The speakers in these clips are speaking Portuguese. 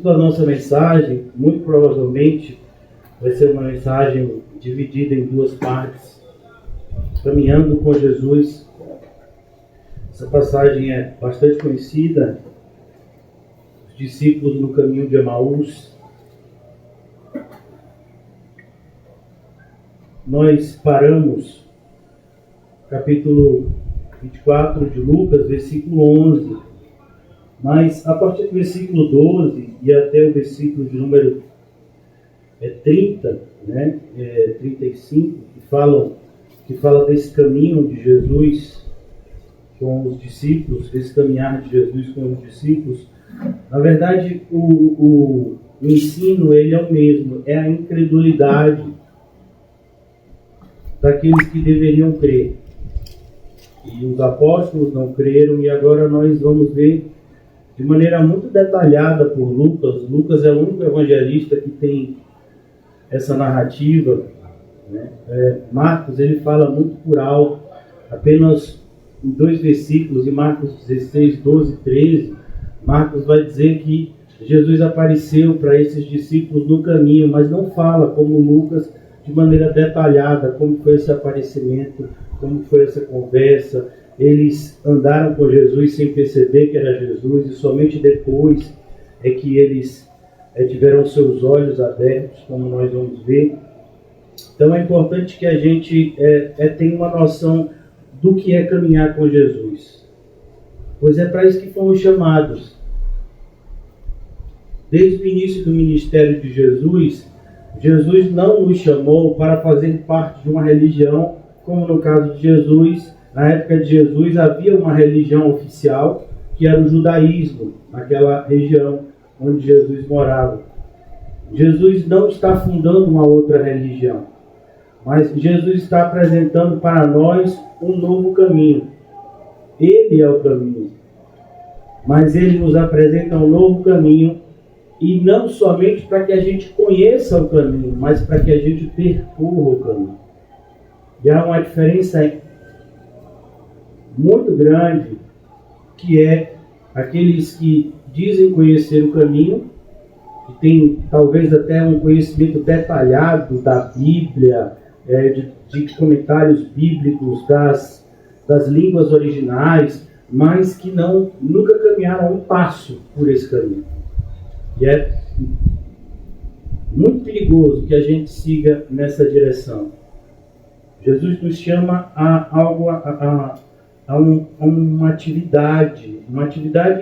da nossa mensagem, muito provavelmente, vai ser uma mensagem dividida em duas partes. Caminhando com Jesus. Essa passagem é bastante conhecida. Os discípulos no caminho de Emaús. Nós paramos, capítulo 24 de Lucas, versículo 11. Mas a partir do versículo 12 e até o versículo de número 30, 35, que fala desse caminho de Jesus com os discípulos, desse caminhar de Jesus com os discípulos. Na verdade, o ensino ele é o mesmo, é a incredulidade daqueles que deveriam crer. E os apóstolos não creram, e agora nós vamos ver de maneira muito detalhada por Lucas. Lucas é o único evangelista que tem essa narrativa. Marcos, ele fala muito por alto, apenas em 2 versículos, em Marcos 16, 12 e 13, Marcos vai dizer que Jesus apareceu para esses discípulos no caminho, mas não fala como Lucas, de maneira detalhada, como foi esse aparecimento, como foi essa conversa. Eles andaram com Jesus sem perceber que era Jesus, e somente depois é que eles tiveram seus olhos abertos, como nós vamos ver. Então é importante que a gente tenha uma noção do que é caminhar com Jesus, pois é para isso que fomos chamados. Desde o início do ministério de Jesus, Jesus não nos chamou para fazer parte de uma religião, como no caso de Jesus. Na época de Jesus havia uma religião oficial, que era o judaísmo, naquela região onde Jesus morava. Jesus não está fundando uma outra religião, mas Jesus está apresentando para nós um novo caminho. Ele é o caminho, mas ele nos apresenta um novo caminho, e não somente para que a gente conheça o caminho, mas para que a gente percorra o caminho. E há uma diferença muito grande, que é aqueles que dizem conhecer o caminho, que tem talvez até um conhecimento detalhado da Bíblia, de comentários bíblicos, das línguas originais, mas que nunca caminharam um passo por esse caminho. E é muito perigoso que a gente siga nessa direção. Jesus nos chama a uma atividade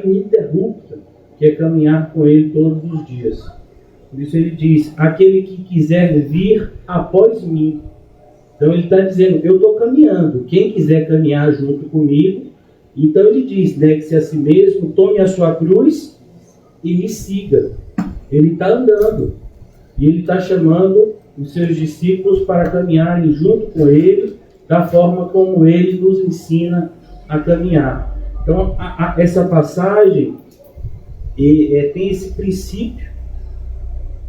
ininterrupta, que é caminhar com Ele todos os dias. Por isso ele diz: aquele que quiser vir após mim. Então ele está dizendo, eu estou caminhando, quem quiser caminhar junto comigo. Então ele diz, negue-se a si mesmo, tome a sua cruz e me siga. Ele está andando, e ele está chamando os seus discípulos para caminharem junto com ele, da forma como ele nos ensina a caminhar. Então, essa passagem tem esse princípio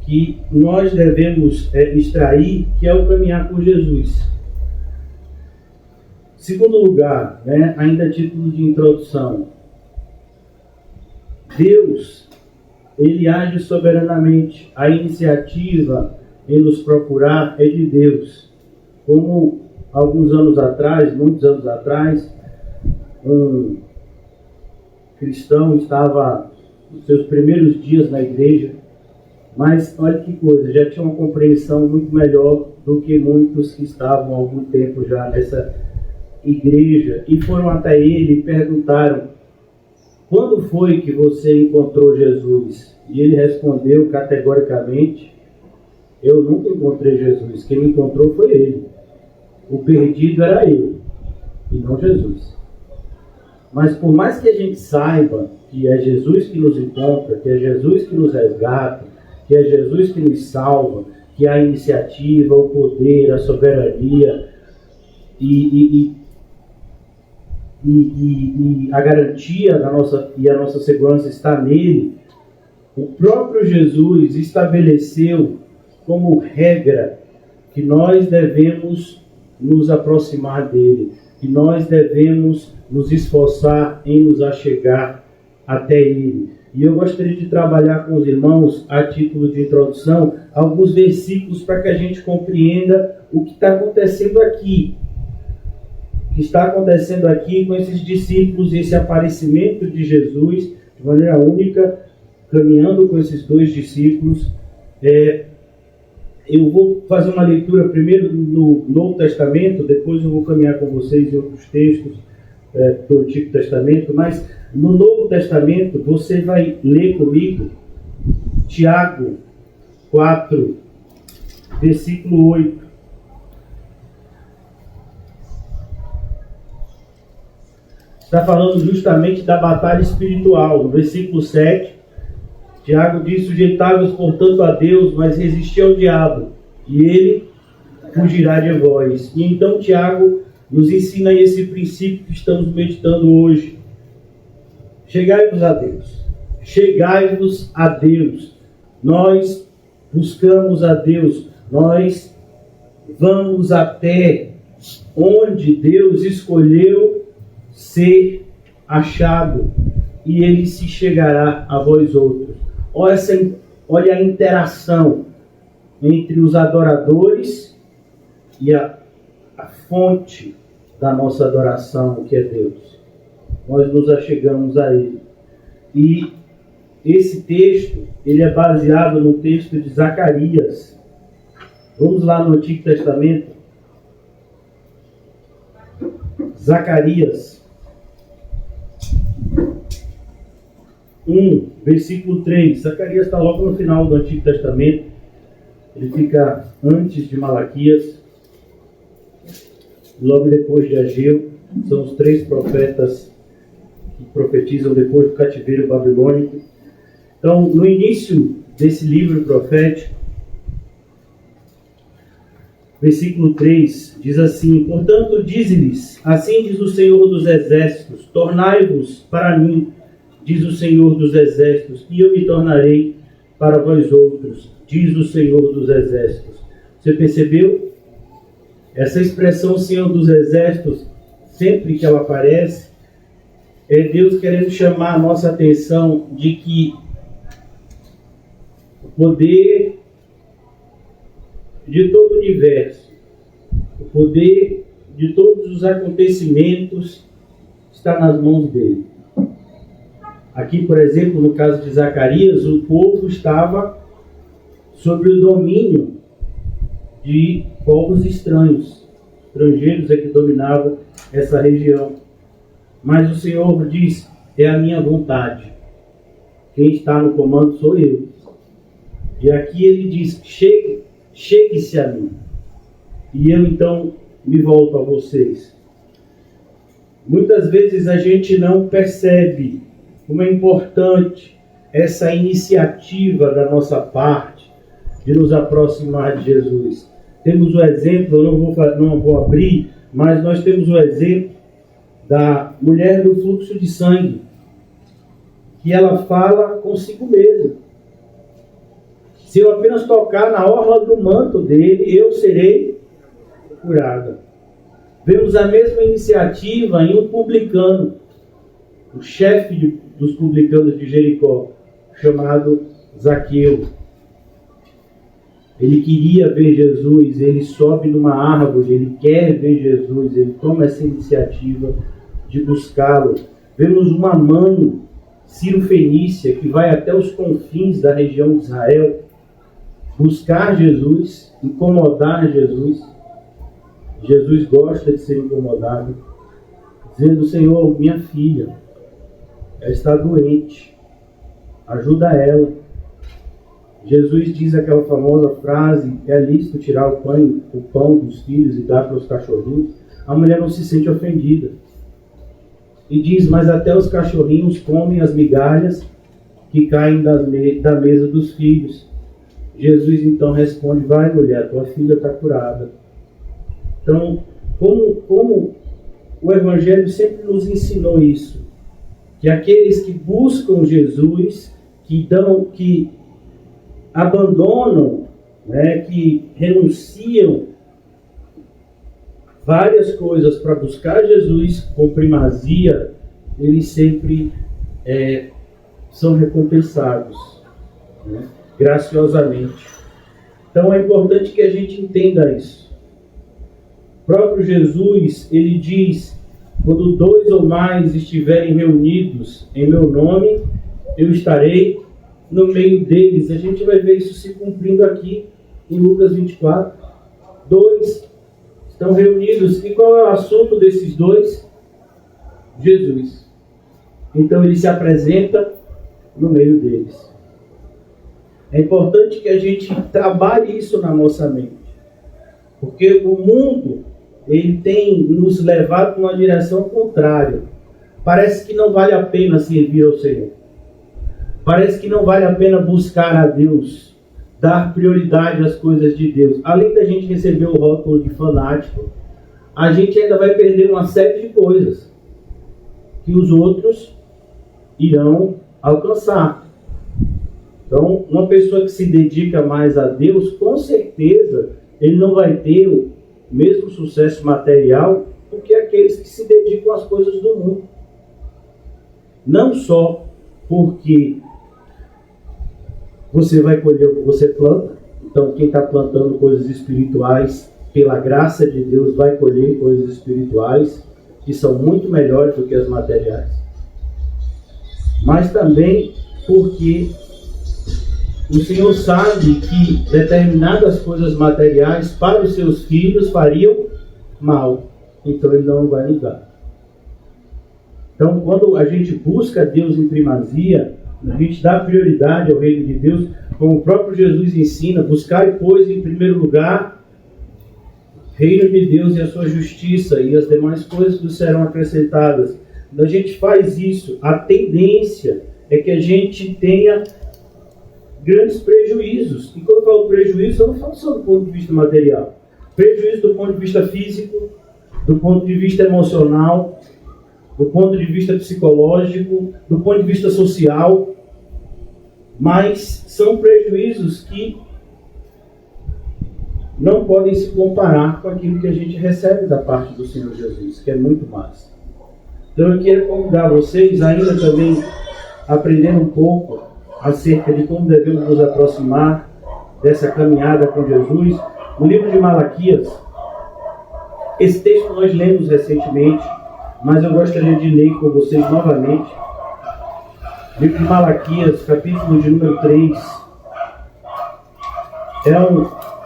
que nós devemos extrair, que é o caminhar com Jesus. Segundo lugar, ainda a título de introdução, Deus, ele age soberanamente. A iniciativa em nos procurar é de Deus. Como muitos anos atrás, um cristão estava nos seus primeiros dias na igreja, mas olha que coisa, já tinha uma compreensão muito melhor do que muitos que estavam há algum tempo já nessa igreja, e foram até ele e perguntaram: quando foi que você encontrou Jesus? E ele respondeu categoricamente: eu nunca encontrei Jesus, quem me encontrou foi ele. O perdido era eu, e não Jesus. Mas por mais que a gente saiba que é Jesus que nos encontra, que é Jesus que nos resgata, que é Jesus que nos salva, que a iniciativa, o poder, a soberania e a garantia da nossa segurança está nele, o próprio Jesus estabeleceu como regra que nós devemos nos aproximar dele, que nós devemos nos esforçar em nos achegar até ele. E eu gostaria de trabalhar com os irmãos, a título de introdução, alguns versículos para que a gente compreenda o que está acontecendo aqui. O que está acontecendo aqui com esses discípulos, esse aparecimento de Jesus, de maneira única, caminhando com esses dois discípulos. Eu vou fazer uma leitura primeiro no Novo Testamento, depois eu vou caminhar com vocês em outros textos do Antigo Testamento, mas no Novo Testamento você vai ler comigo Tiago 4, versículo 8. Está falando justamente da batalha espiritual. No versículo 7, Tiago diz: sujeitai-vos, portanto, a Deus, mas resisti ao diabo, e ele fugirá de vós. E então Tiago nos ensina esse princípio que estamos meditando hoje. Chegai-vos a Deus. Chegai-vos a Deus. Nós buscamos a Deus. Nós vamos até onde Deus escolheu ser achado, e ele se chegará a vós outros. Olha a interação entre os adoradores e a fonte da nossa adoração, que é Deus. Nós nos achegamos a Ele. E esse texto, ele é baseado no texto de Zacarias. Vamos lá no Antigo Testamento. Zacarias 1, versículo 3. Zacarias está logo no final do Antigo Testamento. Ele fica antes de Malaquias, logo depois de Ageu. São os 3 profetas que profetizam depois do cativeiro babilônico. Então, no início desse livro profético, versículo 3, diz assim: portanto, dize-lhes, assim diz o Senhor dos Exércitos, tornai-vos para mim, diz o Senhor dos Exércitos, e eu me tornarei para vós outros, diz o Senhor dos Exércitos. Você percebeu? Essa expressão Senhor dos Exércitos, sempre que ela aparece, é Deus querendo chamar a nossa atenção de que o poder de todo o universo, o poder de todos os acontecimentos está nas mãos dele. Aqui, por exemplo, no caso de Zacarias, o povo estava sob o domínio de povos estranhos. Estrangeiros é que dominavam essa região. Mas o Senhor diz: é a minha vontade. Quem está no comando sou eu. E aqui ele diz: chegue-se a mim. E eu então me volto a vocês. Muitas vezes a gente não percebe como é importante essa iniciativa da nossa parte de nos aproximar de Jesus. Temos o exemplo, eu não vou abrir, mas nós temos o exemplo da mulher do fluxo de sangue, que ela fala consigo mesma: se eu apenas tocar na orla do manto dele, eu serei curada. Vemos a mesma iniciativa em um publicano, o chefe dos publicanos de Jericó, chamado Zaqueu. Ele queria ver Jesus, ele sobe numa árvore, ele quer ver Jesus, ele toma essa iniciativa de buscá-lo. Vemos uma mãe, Ciro-fenícia, que vai até os confins da região de Israel, buscar Jesus, incomodar Jesus. Jesus gosta de ser incomodado, dizendo: Senhor, minha filha, ela está doente, ajuda ela. Jesus diz aquela famosa frase: é lícito tirar o pão dos filhos e dar para os cachorrinhos. A mulher não se sente ofendida e diz: mas até os cachorrinhos comem as migalhas que caem da mesa dos filhos. Jesus então responde: vai, mulher, tua filha está curada. Então, como o Evangelho sempre nos ensinou isso, que aqueles que buscam Jesus, que abandonam, que renunciam várias coisas para buscar Jesus com primazia, eles sempre são recompensados, né, graciosamente. Então é importante que a gente entenda isso. O próprio Jesus, ele diz: quando 2 ou mais estiverem reunidos em meu nome, eu estarei no meio deles. A gente vai ver isso se cumprindo aqui em Lucas 24. 2 estão reunidos. E qual é o assunto desses 2? Jesus. Então ele se apresenta no meio deles. É importante que a gente trabalhe isso na nossa mente. Porque o mundo, ele tem nos levado para uma direção contrária. Parece que não vale a pena servir ao Senhor. Parece que não vale a pena buscar a Deus, dar prioridade às coisas de Deus. Além da gente receber o rótulo de fanático, a gente ainda vai perder uma série de coisas que os outros irão alcançar. Então, uma pessoa que se dedica mais a Deus, com certeza, ele não vai ter o mesmo sucesso material do que aqueles que se dedicam às coisas do mundo. Não só porque você vai colher o que você planta. Então, quem está plantando coisas espirituais, pela graça de Deus, vai colher coisas espirituais que são muito melhores do que as materiais. Mas também porque o Senhor sabe que determinadas coisas materiais para os seus filhos fariam mal. Então Ele não vai nos dar. Então, quando a gente busca Deus em primazia, a gente dá prioridade ao reino de Deus, como o próprio Jesus ensina: buscar, pois, em primeiro lugar, o reino de Deus e a sua justiça, e as demais coisas nos serão acrescentadas. Quando a gente faz isso, a tendência é que a gente tenha grandes prejuízos. E quando eu falo prejuízo, eu não falo só do ponto de vista material. Prejuízo do ponto de vista físico, do ponto de vista emocional, do ponto de vista psicológico, do ponto de vista social. Mas são prejuízos que não podem se comparar com aquilo que a gente recebe da parte do Senhor Jesus, que é muito mais. Então eu quero convidar vocês ainda também a aprender um pouco acerca de como devemos nos aproximar dessa caminhada com Jesus. No livro de Malaquias, esse texto nós lemos recentemente, mas eu gostaria de ler com vocês novamente. Livro de Malaquias, capítulo de número 3.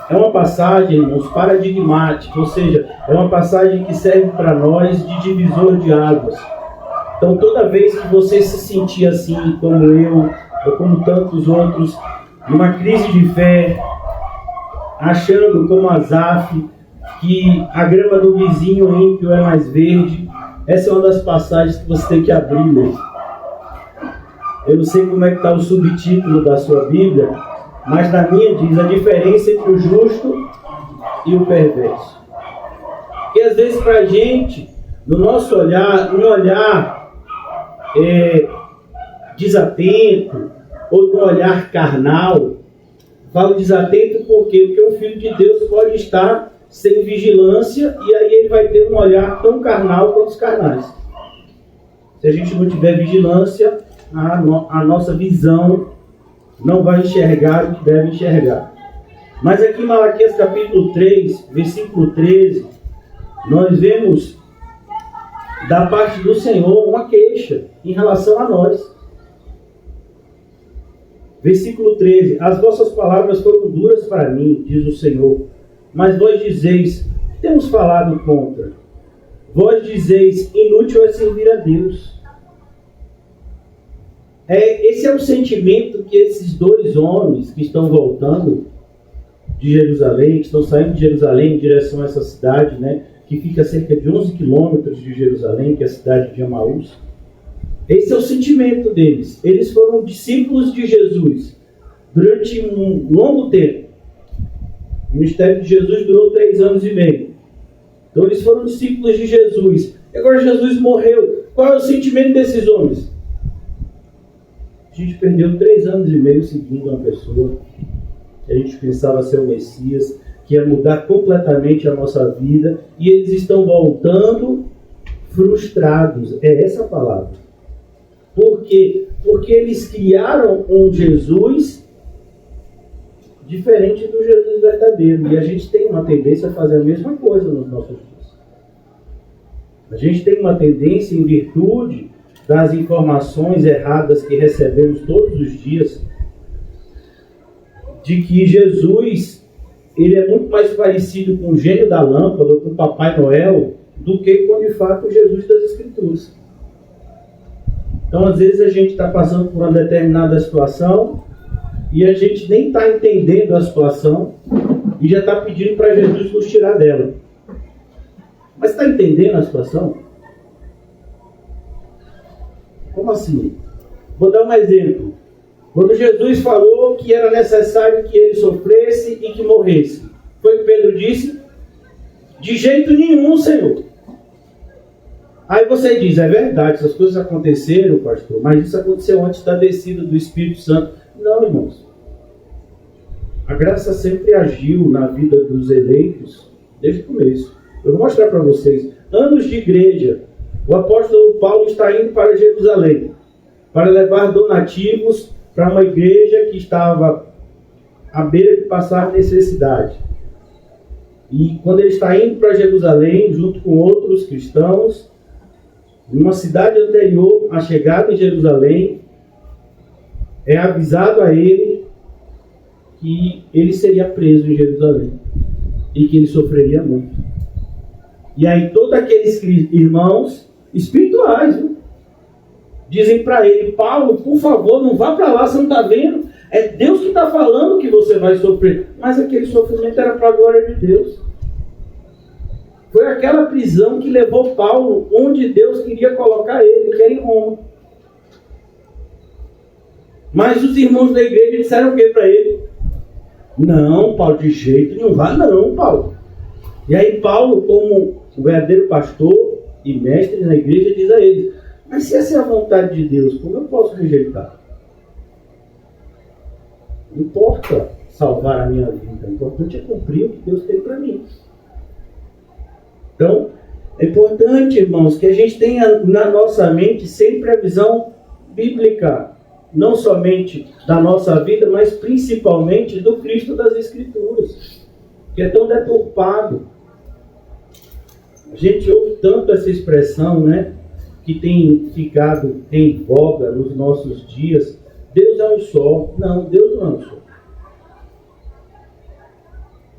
É uma passagem, irmãos, paradigmática, ou seja, é uma passagem que serve para nós de divisor de águas. Então, toda vez que você se sentir assim, como eu, ou como tantos outros, numa crise de fé, achando como Asaf, que a grama do vizinho ímpio é mais verde, essa é uma das passagens que você tem que abrir, né? Eu não sei como é que está o subtítulo da sua Bíblia, mas na minha diz a diferença entre o justo e o perverso. Porque às vezes para a gente, no nosso olhar, um olhar desatento, ou um olhar carnal, falo desatento por quê? Porque o Filho de Deus pode estar sem vigilância e aí ele vai ter um olhar tão carnal quanto os carnais. Se a gente não tiver vigilância, a nossa visão não vai enxergar o que deve enxergar. Mas aqui em Malaquias capítulo 3, versículo 13, nós vemos da parte do Senhor uma queixa em relação a nós. Versículo 13: as vossas palavras foram duras para mim, diz o Senhor, mas vós dizeis: temos falado contra. Vós dizeis: inútil é servir a Deus. Esse é o sentimento que esses 2 homens que estão voltando de Jerusalém, que estão saindo de Jerusalém em direção a essa cidade, né, que fica a cerca de 11 quilômetros de Jerusalém, que é a cidade de Emaús. Esse é o sentimento deles. Eles foram discípulos de Jesus durante um longo tempo. O ministério de Jesus durou 3 anos e meio. Então eles foram discípulos de Jesus. E agora Jesus morreu. Qual é o sentimento desses homens? A gente perdeu 3 anos e meio seguindo uma pessoa que a gente pensava ser o Messias, que ia mudar completamente a nossa vida, e eles estão voltando frustrados. É essa a palavra. Por quê? Porque eles criaram um Jesus diferente do Jesus verdadeiro. E a gente tem uma tendência a fazer a mesma coisa nos nossos dias. A gente tem uma tendência, em virtude das informações erradas que recebemos todos os dias, de que Jesus, ele é muito mais parecido com o gênio da lâmpada, ou com o Papai Noel, do que com, de fato, o Jesus das Escrituras. Então, às vezes, a gente está passando por uma determinada situação e a gente nem está entendendo a situação e já está pedindo para Jesus nos tirar dela. Mas está entendendo a situação? Como assim? Vou dar um exemplo. Quando Jesus falou que era necessário que ele sofresse e que morresse, foi o que Pedro disse? De jeito nenhum, Senhor. Aí você diz, é verdade, essas coisas aconteceram, pastor, mas isso aconteceu antes da descida do Espírito Santo. Não, irmãos. A graça sempre agiu na vida dos eleitos desde o começo. Eu vou mostrar para vocês. Anos de igreja. O apóstolo Paulo está indo para Jerusalém para levar donativos para uma igreja que estava à beira de passar necessidade. E quando ele está indo para Jerusalém, junto com outros cristãos, numa cidade anterior à chegada em Jerusalém, é avisado a ele que ele seria preso em Jerusalém e que ele sofreria muito. E aí todos aqueles irmãos espirituais, viu, dizem para ele, Paulo, por favor, não vá para lá, você não está vendo? É Deus que está falando que você vai sofrer. Mas aquele sofrimento era para a glória de Deus. Foi aquela prisão que levou Paulo onde Deus queria colocar ele, que era em Roma. Mas os irmãos da igreja disseram o que para ele? Não, Paulo, de jeito nenhum, vá não, Paulo. E aí Paulo, como o verdadeiro pastor e mestre na igreja, diz a ele, mas se essa é a vontade de Deus, como eu posso rejeitar? Não importa salvar a minha vida, o importante é cumprir o que Deus tem para mim. Então, é importante, irmãos, que a gente tenha na nossa mente sempre a visão bíblica, não somente da nossa vida, mas principalmente do Cristo das Escrituras, que é tão deturpado. A gente ouve tanto essa expressão, né, que tem ficado em voga nos nossos dias, Deus é um só. Não, Deus não é um só.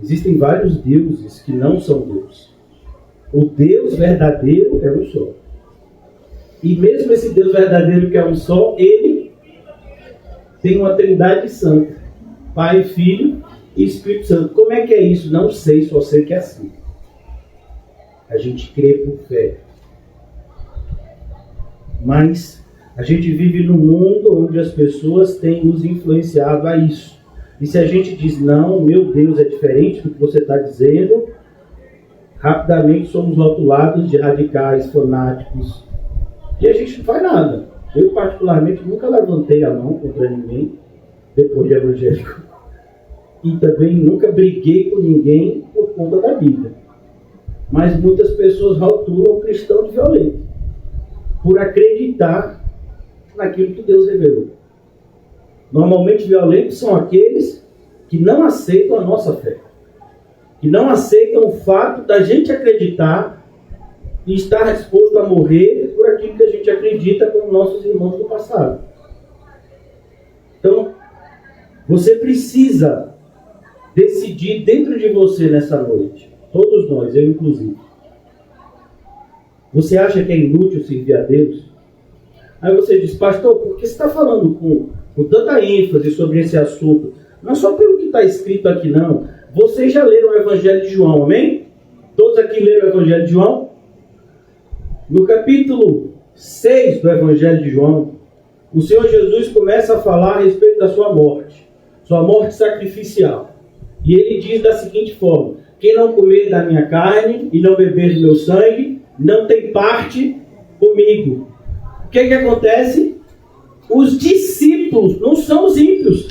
Existem vários deuses que não são Deus. O Deus verdadeiro é um só. E mesmo esse Deus verdadeiro que é um só, ele tem uma trindade santa. Pai, Filho e Espírito Santo. Como é que é isso? Não sei, só sei que é assim. A gente crê por fé. Mas a gente vive num mundo onde as pessoas têm nos influenciado a isso. E se a gente diz, não, meu Deus é diferente do que você está dizendo, rapidamente somos rotulados de radicais, fanáticos. E a gente não faz nada. Eu, particularmente, nunca levantei a mão contra ninguém, depois de evangélico. E também nunca briguei com ninguém por conta da Bíblia. Mas muitas pessoas rotulam o cristão de violento, por acreditar naquilo que Deus revelou. Normalmente violentos são aqueles que não aceitam a nossa fé, que não aceitam o fato da gente acreditar e estar disposto a morrer por aquilo que a gente acredita como nossos irmãos do passado. Então, você precisa decidir dentro de você nessa noite, todos nós, eu inclusive. Você acha que é inútil servir a Deus? Aí você diz, pastor, por que você está falando com tanta ênfase sobre esse assunto? Não é só pelo que está escrito aqui, não. Vocês já leram o Evangelho de João, amém? Todos aqui leram o Evangelho de João? No capítulo 6 do Evangelho de João, o Senhor Jesus começa a falar a respeito da sua morte sacrificial. E ele diz da seguinte forma, quem não comer da minha carne e não beber do meu sangue, não tem parte comigo. O que acontece? Os discípulos não são os ímpios,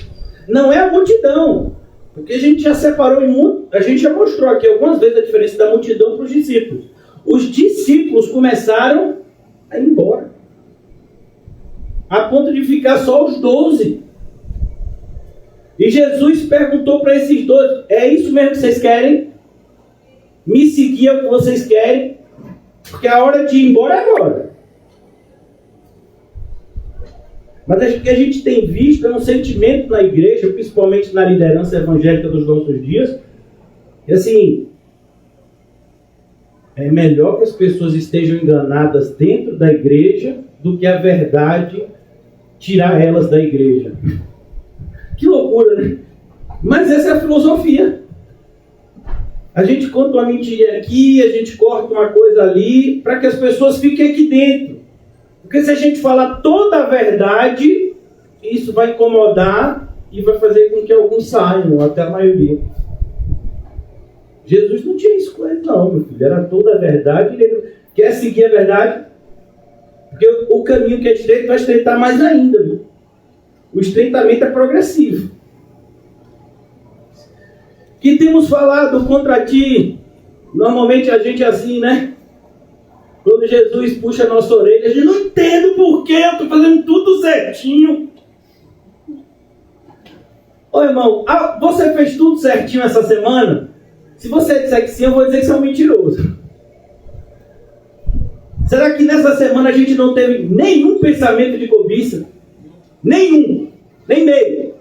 não é a multidão, porque a gente já separou, a gente já mostrou aqui algumas vezes a diferença da multidão para os discípulos. Os discípulos começaram a ir embora. a ponto de ficar só os 12. E Jesus perguntou para esses 12, é isso mesmo que vocês querem? Me seguir é o que vocês querem? Porque a hora de ir embora é agora. Mas o que a gente tem visto é um sentimento na igreja, principalmente na liderança evangélica dos nossos dias, que assim, é melhor que as pessoas estejam enganadas dentro da igreja do que a verdade tirar elas da igreja. Que loucura, né? Mas essa é a filosofia. A gente conta uma mentira aqui, a gente corta uma coisa ali, para que as pessoas fiquem aqui dentro. Porque se a gente falar toda a verdade, isso vai incomodar e vai fazer com que alguns saiam, até a maioria. Jesus não tinha isso com ele, não, meu filho. Era toda a verdade. Ele quer seguir a verdade, porque o caminho que é estreito vai estreitar mais ainda, viu? O estreitamento é progressivo. Que temos falado contra ti. Normalmente a gente é assim, né? Quando Jesus puxa a nossa orelha, a gente não entende por que eu estou fazendo tudo certinho. Ô irmão, você fez tudo certinho essa semana? Se você disser que sim, eu vou dizer que você é um mentiroso. Será que nessa semana a gente não teve nenhum pensamento de cobiça? Nenhum. Nem meio.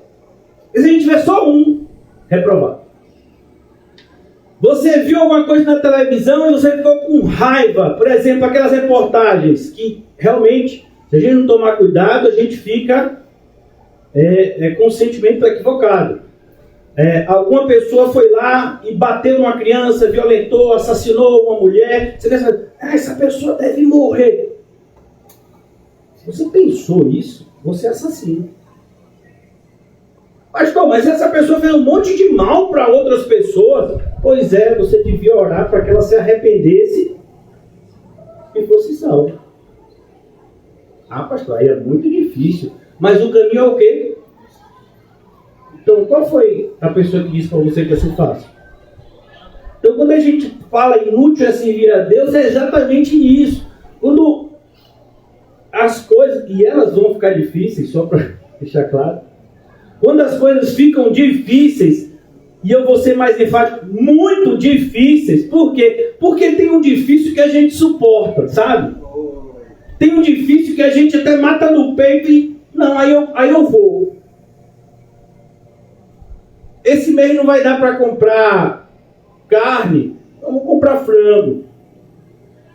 E se a gente tiver só um, reprovado. Você viu alguma coisa na televisão e você ficou com raiva. Por exemplo, aquelas reportagens que realmente, se a gente não tomar cuidado, a gente fica com um sentimento equivocado. Alguma pessoa foi lá e bateu numa criança, violentou, assassinou uma mulher. Você pensa, essa pessoa deve morrer. Se você pensou isso, você é assassino. Pastor, mas essa pessoa fez um monte de mal para outras pessoas. Pois é, você devia orar para que ela se arrependesse e fosse salva. Ah, pastor, aí é muito difícil. Mas o caminho é o quê? Então, qual foi a pessoa que disse para você que ia ser fácil? Então, quando a gente fala inútil é servir a Deus, é exatamente isso. Quando as coisas, e elas vão ficar difíceis, só para deixar claro, quando as coisas ficam difíceis, e eu vou ser mais enfático, muito difíceis, por quê? Porque tem um difícil que a gente suporta, sabe? Tem um difícil que a gente até mata no peito e, não, aí eu vou. Esse mês não vai dar para comprar carne, vamos comprar frango.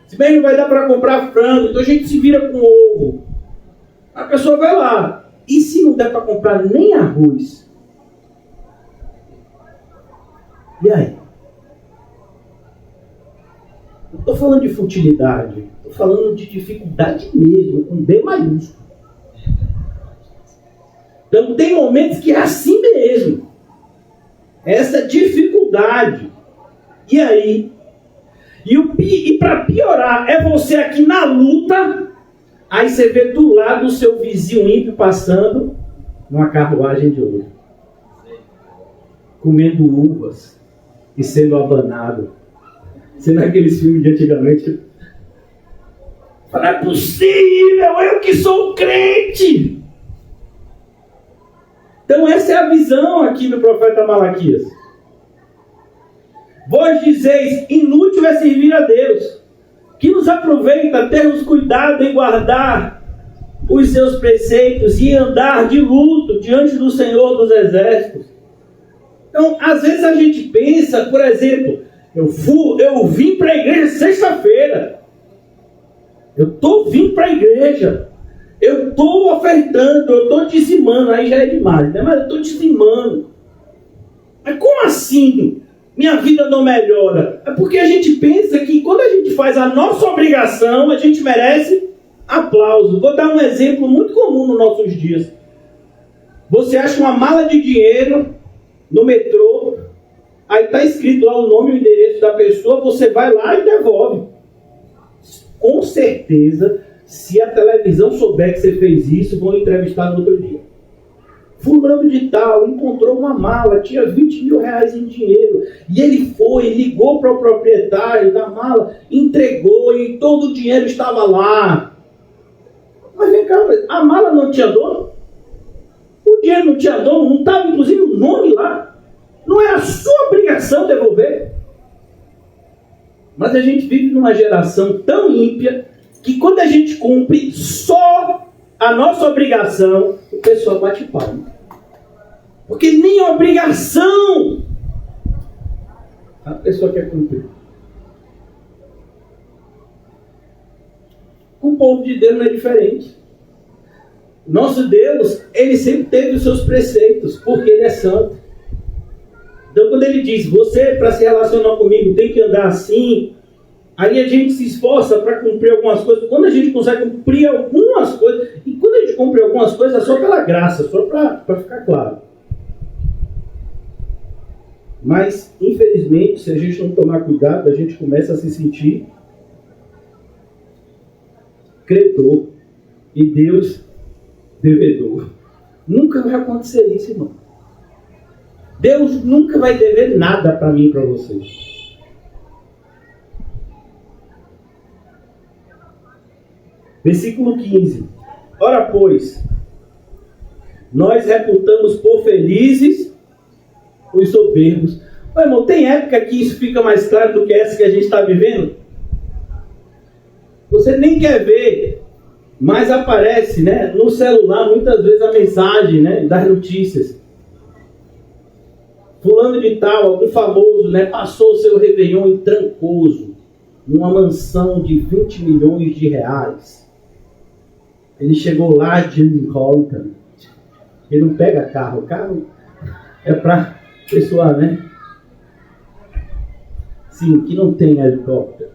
Esse mês não vai dar para comprar frango, então a gente se vira com ovo. A pessoa vai lá. E se não der para comprar nem arroz? E aí? Não estou falando de futilidade. Estou falando de dificuldade mesmo, com D maiúsculo. Então tem momentos que é assim mesmo. Essa dificuldade. E aí? E para piorar, é você aqui na luta. Aí você vê do lado o seu vizinho ímpio passando numa carruagem de ouro, comendo uvas e sendo abanado. Sendo aqueles filmes de antigamente. Não é possível, eu que sou crente. Então essa é a visão aqui do profeta Malaquias. Vós dizeis, inútil é servir a Deus. Que nos aproveita termos cuidado em guardar os seus preceitos e andar de luto diante do Senhor dos Exércitos. Então, às vezes a gente pensa, por exemplo, eu vim para a igreja sexta-feira. Eu estou vindo para a igreja. Eu estou ofertando, eu estou dizimando. Aí já é demais, né? Mas eu estou dizimando. Mas como assim? Minha vida não melhora. É porque a gente pensa que quando a gente faz a nossa obrigação, a gente merece aplauso. Vou dar um exemplo muito comum nos nossos dias. Você acha uma mala de dinheiro no metrô, aí está escrito lá o nome e o endereço da pessoa, você vai lá e devolve. Com certeza, se a televisão souber que você fez isso, vão entrevistar no outro dia. Fulano de tal encontrou uma mala, tinha 20 mil reais em dinheiro, e ele foi, ligou para o proprietário da mala, entregou e todo o dinheiro estava lá. Mas vem cá, a mala não tinha dono? O dinheiro não tinha dono? Não estava inclusive o nome lá? Não é a sua obrigação devolver? Mas a gente vive numa geração tão ímpia que quando a gente cumpre só a nossa obrigação, o pessoal bate palma. Porque nem a obrigação a pessoa quer cumprir. O povo de Deus não é diferente. Nosso Deus, ele sempre teve os seus preceitos, porque ele é santo. Então quando ele diz, você para se relacionar comigo tem que andar assim, aí a gente se esforça para cumprir algumas coisas. Quando a gente consegue cumprir algumas coisas, e quando a gente cumpre algumas coisas é só pela graça, só para ficar claro. Mas, infelizmente, se a gente não tomar cuidado, a gente começa a se sentir credor e Deus devedor. Nunca vai acontecer isso, irmão. Deus nunca vai dever nada para mim e para você. Versículo 15. Ora, pois, nós reputamos por felizes os soberbos. Ô, irmão, tem época que isso fica mais claro do que essa que a gente está vivendo? Você nem quer ver, mas aparece, né, no celular muitas vezes a mensagem, né, das notícias. Fulano de tal, algum famoso, né, passou o seu Réveillon em Trancoso, numa mansão de 20 milhões de reais. Ele chegou lá de Lincoln. Ele não pega carro. O carro é para pessoa, né? Sim, que não tem helicóptero.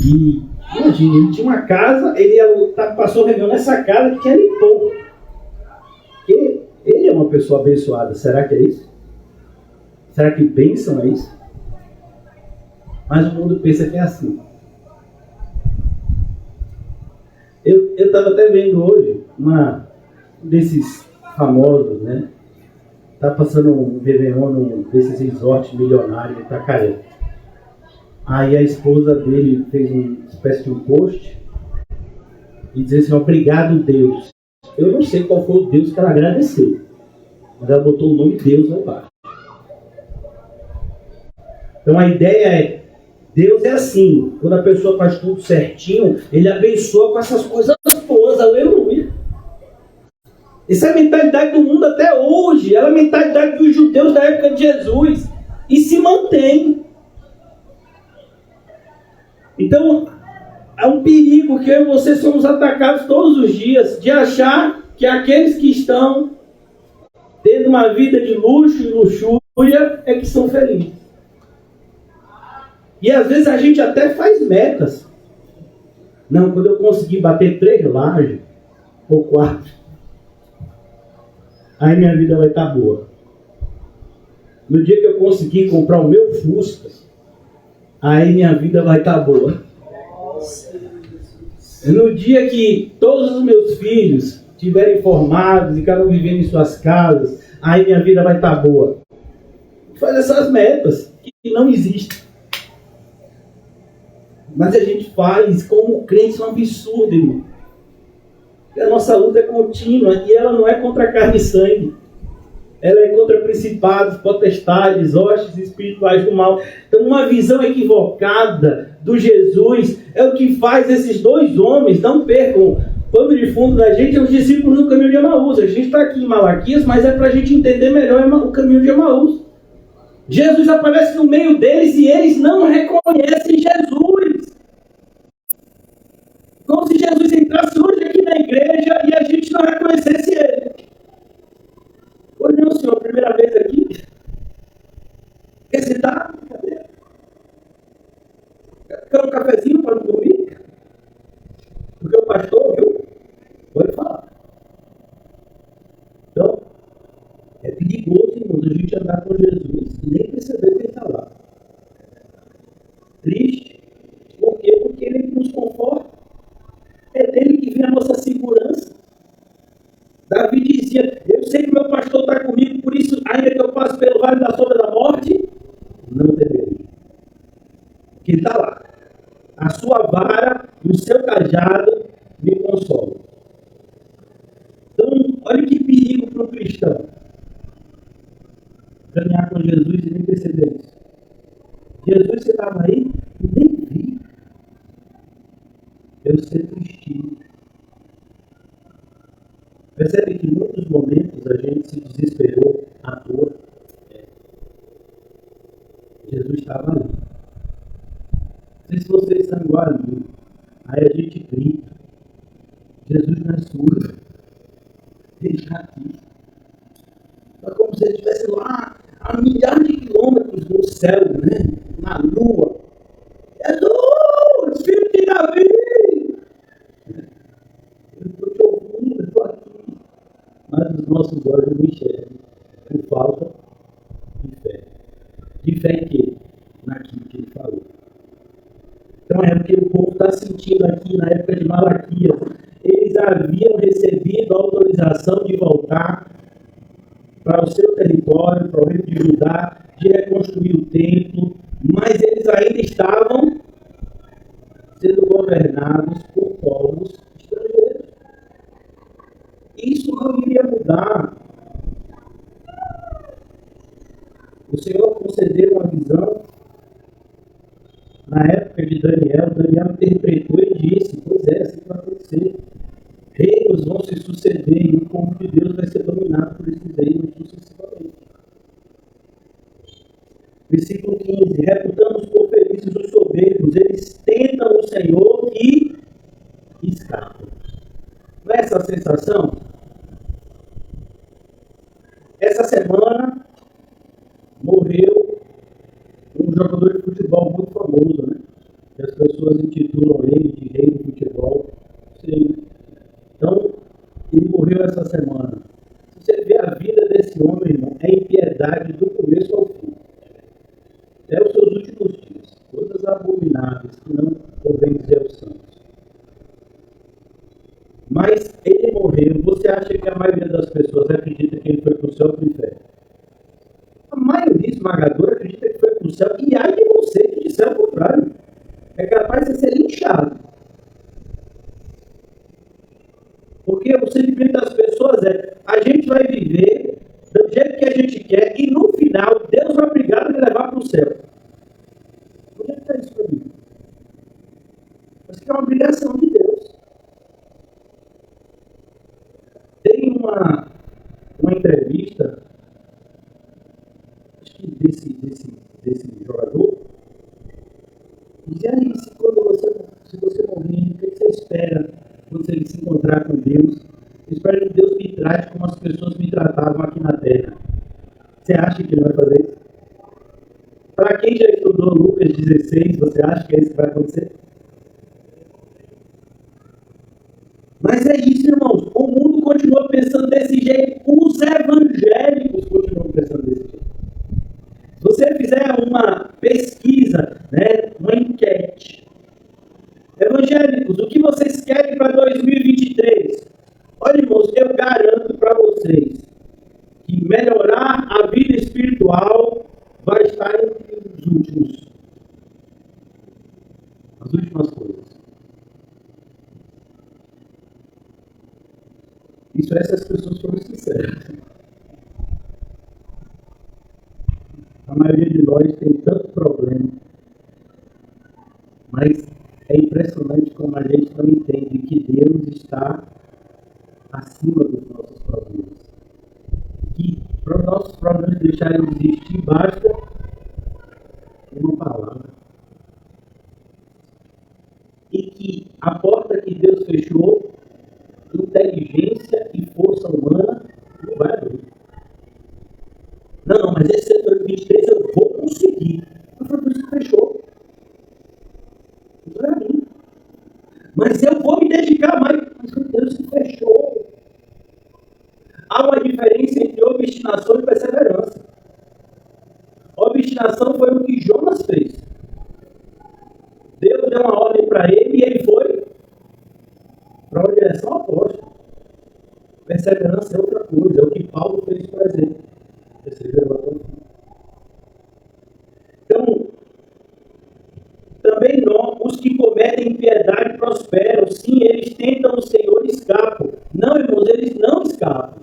E imagina, ele tinha uma casa, ele passou o Réveillon nessa casa que ele limpou. Porque ele é uma pessoa abençoada. Será que é isso? Será que bênção é isso? Mas o mundo pensa que é assim. Eu estava até vendo hoje uma desses famosos, né? Tá passando um Réveillon num desses resorts milionários de Itacaré. Aí a esposa dele fez uma espécie de um post e dizia assim, obrigado Deus. Eu não sei qual foi o Deus que ela agradeceu, mas ela botou o nome de Deus lá embaixo. Então a ideia é, Deus é assim, quando a pessoa faz tudo certinho, Ele abençoa com essas coisas boas, aleluia. Essa é a mentalidade do mundo até hoje, ela é a mentalidade dos judeus da época de Jesus, e se mantém. Então, é um perigo que eu e você somos atacados todos os dias, de achar que aqueles que estão tendo uma vida de luxo e luxúria é que são felizes. E às vezes a gente até faz metas. Não, quando eu conseguir bater 3 lajes, ou 4, aí minha vida vai estar boa. No dia que eu conseguir comprar o meu Fusca, aí minha vida vai estar boa. No dia que todos os meus filhos estiverem formados e cada um vivendo em suas casas, aí minha vida vai estar boa. Faz essas metas que não existem. Mas a gente faz como crente, isso é um absurdo, irmão. A nossa luta é contínua e ela não é contra carne e sangue. Ela é contra principados, potestades, hostes espirituais do mal. Então uma visão equivocada do Jesus é o que faz esses 2 homens não percam o pano de fundo da gente, é os discípulos no caminho de Emaús. A gente está aqui em Malaquias, mas é para a gente entender melhor o caminho de Emaús. Jesus aparece no meio deles e eles não reconhecem Jesus. Como se Jesus entrasse hoje aqui na igreja e a gente não reconhecesse ele. Hoje não, senhor, primeira vez aqui. Quer sentar? Cadê? Quer um cafezinho para não dormir? Porque o pastor, viu? Pode falar. Então, é perigoso, irmãos, a gente andar com Jesus e nem perceber que ele está lá. Triste. Por quê? Porque ele nos conforta. É dele que vem a nossa segurança. Davi dizia, eu sei que meu pastor está comigo, por isso, ainda que eu passe pelo vale da sombra da morte, não temerei. Porque ele está lá. A sua vara e o seu cajado me caminhar com Jesus e nem perceber isso. Jesus, você estava aí e nem vi. Eu sempre estive. Percebe que em muitos momentos a gente se desesperou à toa. Jesus estava ali. Não sei se vocês estão igual a mim. Aí a gente grita. Jesus não é surdo. Ele está aqui. É como se ele estivesse lá a milhares de quilômetros no céu, né? Na lua. Jesus, filho de Davi! Eu estou te ouvindo, eu estou aqui. Mas os nossos olhos não enxergam por falta de fé. De fé em quê? Naquilo que ele falou. Então é o que o povo está sentindo aqui na época de Malaquias. Eles haviam recebido a autorização de voltar para o seu território, para o reino de Judá, de reconstruir o templo, mas eles ainda estavam sendo governados por povos estrangeiros. Isso não iria mudar. O Senhor concedeu uma visão na época de Daniel. Daniel interpretou e disse: pois é, assim vai acontecer. Reinos vão se suceder e o povo de Deus vai ser dominado por esses reinos sucessivamente. Versículo 15: reputamos por felizes os soberbos, eles tentam o Senhor e escapam. Não é essa a sensação? Essa semana morreu um jogador de futebol muito famoso, né? Que as pessoas intitulam ele de rei do futebol. Sim. Então, ele morreu essa semana. Se você vê a vida desse homem, irmão, é impiedade do começo ao fim. Até os seus últimos dias. Coisas abomináveis que não convém dizer aos santos. Mas ele morreu. Você acha que a maioria das pessoas acredita que ele foi para o céu ou para o inferno? A maioria esmagadora acredita que foi para o céu. E ai de você que disser o contrário. É capaz de ser linchado. Porque o sentimento das pessoas é: a gente vai viver do jeito que a gente quer e no final Deus vai obrigar a me levar para o céu. Onde é que está isso para mim? Isso é uma obrigação de Deus. Tem uma entrevista, acho que desse jogador, e diz: aí, se você morrer, o que você espera quando você se encontrar com Deus? Eu espero que Deus me trate como as pessoas me tratavam aqui na terra. Você acha que ele vai fazer isso? Para quem já estudou Lucas 16, você acha que é isso que vai acontecer? Mas é isso, irmãos. O mundo continua pensando desse jeito. Os evangélicos continuam pensando desse jeito. Se você fizer uma pesquisa, né, uma enquete, evangélicos, o que vocês querem para 2023? Olha, irmãos, eu garanto para vocês que melhorar a vida espiritual vai estar entre as últimas coisas. Isso é se as pessoas forem sinceras. A maioria de nós tem tanto problema, mas é impressionante como a gente não entende que Deus está acima dos nossos problemas. Que para os nossos problemas deixarem de existir, basta uma palavra. E que a porta que Deus fechou, inteligência e força humana, não vai abrir. Não, mas esse setor 23 eu vou conseguir. Não foi por isso que fechou. Não é mim. Mas eu vou me dedicar mais. Mas foi Deus que fechou. Há uma diferença entre obstinação e perseverança. Obstinação foi o que Jonas fez. Deus deu uma ordem para ele e ele foi para uma direção oposta. Perseverança é outra coisa. É o que Paulo fez, por exemplo. Então, também não, os que cometem impiedade prosperam. Sim, eles tentam o Senhor e escapam. Não, irmãos, eles não escapam.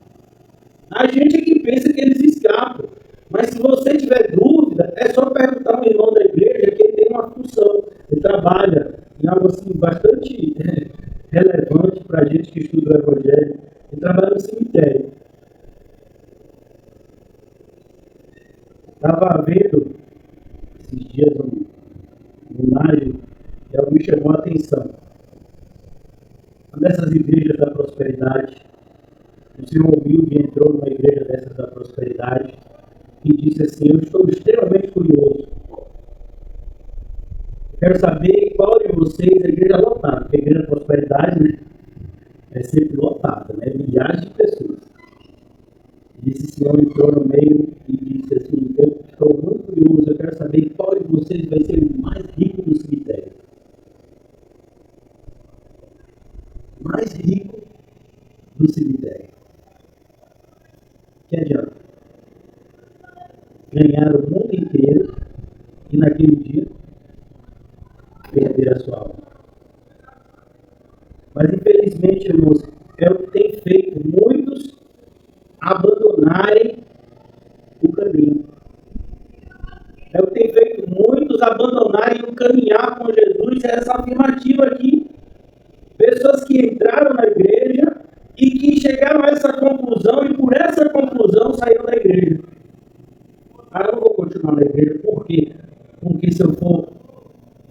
A gente é que pensa que eles escapam. Mas se você tiver dúvida, é só perguntar ao irmão da igreja que ele tem uma função. Ele trabalha em algo assim bastante relevante para a gente que estuda o Evangelho. Ele trabalha no cemitério. Estava vendo esses dias um live e algo me chamou a atenção. Uma dessas igrejas da prosperidade, o senhor humilde entrou numa igreja dessas da prosperidade e disse assim: eu estou extremamente curioso. Quero saber qual de vocês, a igreja lotada, porque a igreja da prosperidade, né, é sempre lotada, né, milhares de pessoas. E esse senhor entrou no meio e disse assim: eu estou muito curioso, eu quero saber qual de vocês vai ser o mais rico do cemitério. Mais rico do cemitério. Que adianta? Ganhar o mundo inteiro e naquele dia perder a sua alma. Mas infelizmente, irmãos, é o que tem feito muitos abandonarem o caminho. É o que tem feito muitos abandonarem o caminhar com Jesus. É essa afirmativa aqui. Pessoas que entraram na igreja e que chegaram a essa conclusão e por essa conclusão saíram da igreja. Eu não vou continuar na igreja. Por quê? Porque se eu for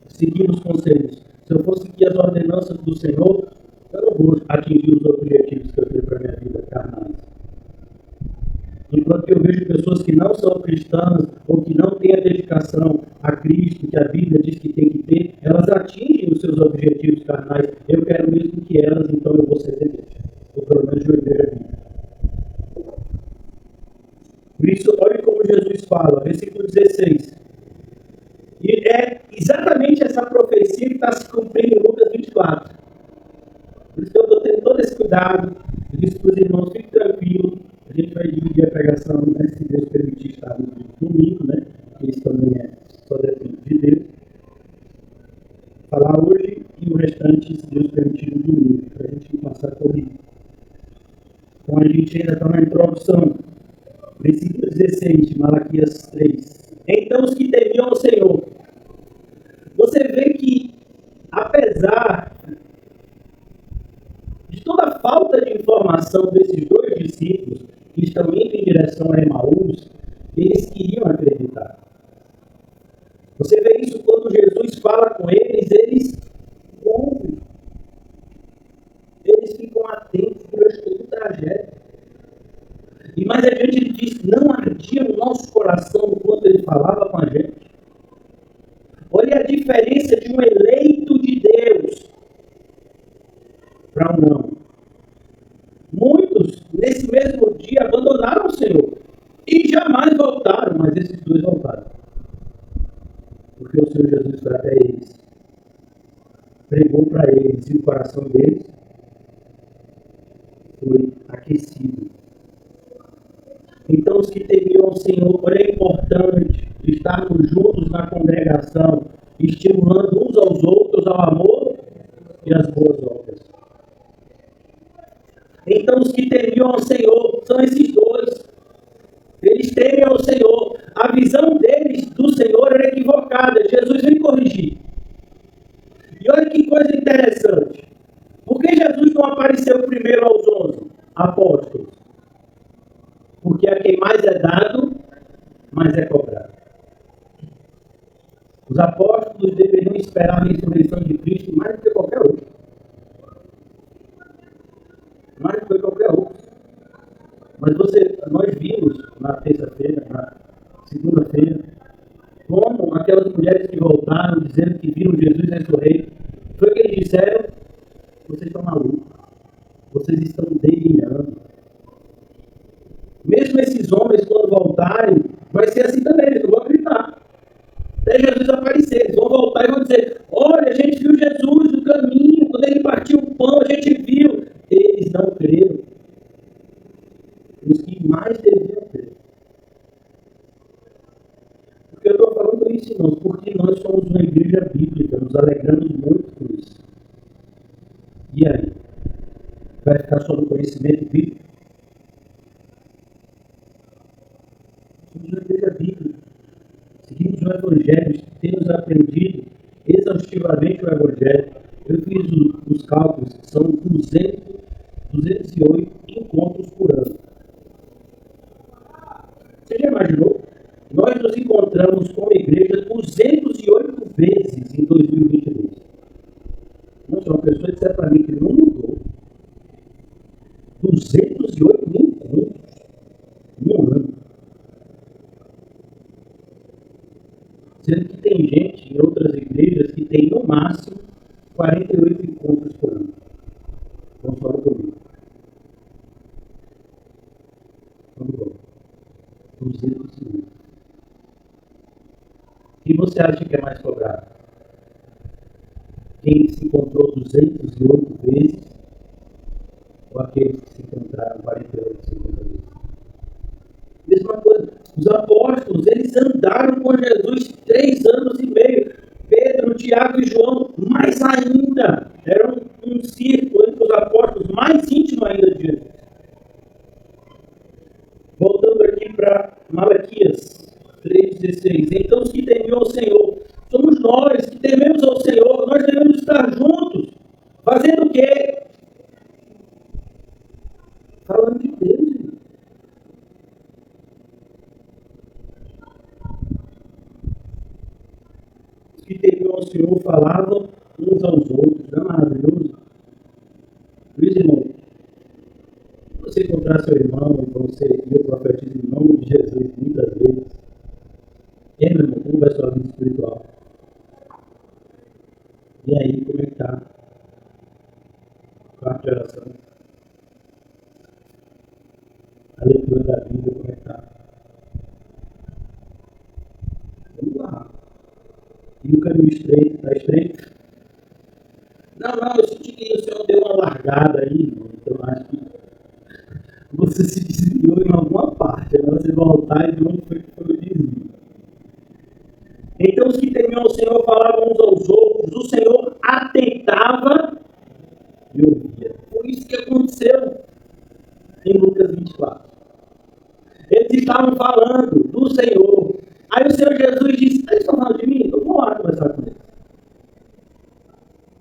seguir os conselhos, se eu for seguir as ordenanças do Senhor, eu não vou atingir os objetivos que eu tenho para a minha vida carnais. Enquanto eu vejo pessoas que não são cristãs ou que não têm a dedicação a Cristo, que a Bíblia diz que tem que ter, elas atingem os seus objetivos carnais. Eu quero mesmo que elas, então eu vou ser semelhante. Ou pelo menos de uma igreja bíblica. Por isso, olha como Jesus fala, versículo 16. E é exatamente essa profecia que está se cumprindo em Lucas 24. Por isso que eu estou tendo todo esse cuidado. Eu disse para os irmãos: fique tranquilo. A gente vai dividir a pregação, né, se Deus permitir estar no domingo, né? Porque isso também só depende de Deus. Falar hoje e o restante, se Deus permitir, no domingo, para a gente não passar corrido. Então a gente ainda está na introdução. Versículo 16 de Malaquias 3. Então os que temiam ao Senhor. Você vê que, apesar de toda a falta de informação desses dois discípulos que estão indo em direção a Emaús, eles queriam acreditar. Você vê isso quando Jesus fala com eles, eles ouvem. Eles ficam atentos durante todo o trajeto. E mais adiante ele diz: não ardia no nosso coração enquanto ele falava com a gente. Olha a diferença de um eleito de Deus para um não. Muitos, nesse mesmo dia, abandonaram o Senhor e jamais voltaram, mas esses dois voltaram. Porque o Senhor Jesus foi até eles, pregou para eles e o coração deles foi aquecido. Então, os que temiam ao Senhor, é importante estarmos juntos na congregação, estimulando uns aos outros ao amor e às boas obras. Então, os que temiam ao Senhor são esses dois. Eles temem ao Senhor. A visão deles do Senhor era equivocada. Jesus veio corrigir. E olha que coisa interessante. Por que Jesus não apareceu primeiro aos 11 apóstolos? Porque a quem mais é dado, mais é cobrado. Os apóstolos deveriam esperar a ressurreição de Cristo mais do que qualquer outro. Mais do que qualquer outro. Mas nós vimos na terça-feira, na segunda-feira, como aquelas mulheres que voltaram dizendo que viram Jesus ressurreito, foi o que eles disseram: vocês estão malucos, vocês estão delirando. Mesmo esses homens, quando voltarem, vai ser assim também, eles não vão acreditar. Até Jesus aparecer, eles vão voltar e vão dizer: olha, a gente viu Jesus no caminho, quando ele partiu o pão, a gente viu. Eles não creram. Os que mais deviam crer. Porque eu estou falando isso, irmãos, porque nós somos uma igreja bíblica, nos alegramos muito com isso. E aí? Vai ficar só no conhecimento bíblico? Somos uma igreja bíblica. Seguimos o Evangelho, temos aprendido exaustivamente o Evangelho. Eu fiz os cálculos, são 208 encontros por ano. Você já imaginou? Nós nos encontramos como igreja 208 vezes em 2022. Nossa, uma pessoa disse para mim que não mudou. 208 encontros no ano. Sendo que tem gente em outras igrejas que tem no máximo 48 encontros por ano. Vamos falar comigo. Vamos lá. 208. Quem você acha que é mais cobrado? Quem se encontrou 208 vezes ou aqueles que se encontraram 48, 50 vezes? Mesma coisa. Os apóstolos, eles andaram com Jesus 3 anos e meio. Pedro, Tiago e João, mais ainda. Era um círculo entre os apóstolos mais íntimo ainda de Jesus. Voltando aqui para Malaquias 3,16. Então os que temiam ao Senhor, somos nós que tememos ao Senhor, nós devemos estar juntos. Fazendo o quê? Falando de Deus. Os que temiam ao Senhor falavam uns aos outros. Não é maravilhoso? Luiz, irmão, se você encontrar seu irmão e você eu profetizo em nome de Jesus muitas vezes, meu irmão, como vai sua vida espiritual? E aí, como é que está? Quarto de oração. A leitura da Bíblia, como é que está? Vamos lá. E o caminho estreito, está estreito? Não, eu senti que o Senhor deu uma largada aí, irmão. Então acho que você se desviou em alguma parte. Agora você voltar e de onde foi que foi o desvio. Então os que temiam ao Senhor falavam uns aos outros, o Senhor atentava e ouvia. Foi isso que aconteceu em Lucas 24. Eles estavam falando do Senhor. Aí o Senhor Jesus disse, eles estão falando de mim? Eu vou lá conversar com eles.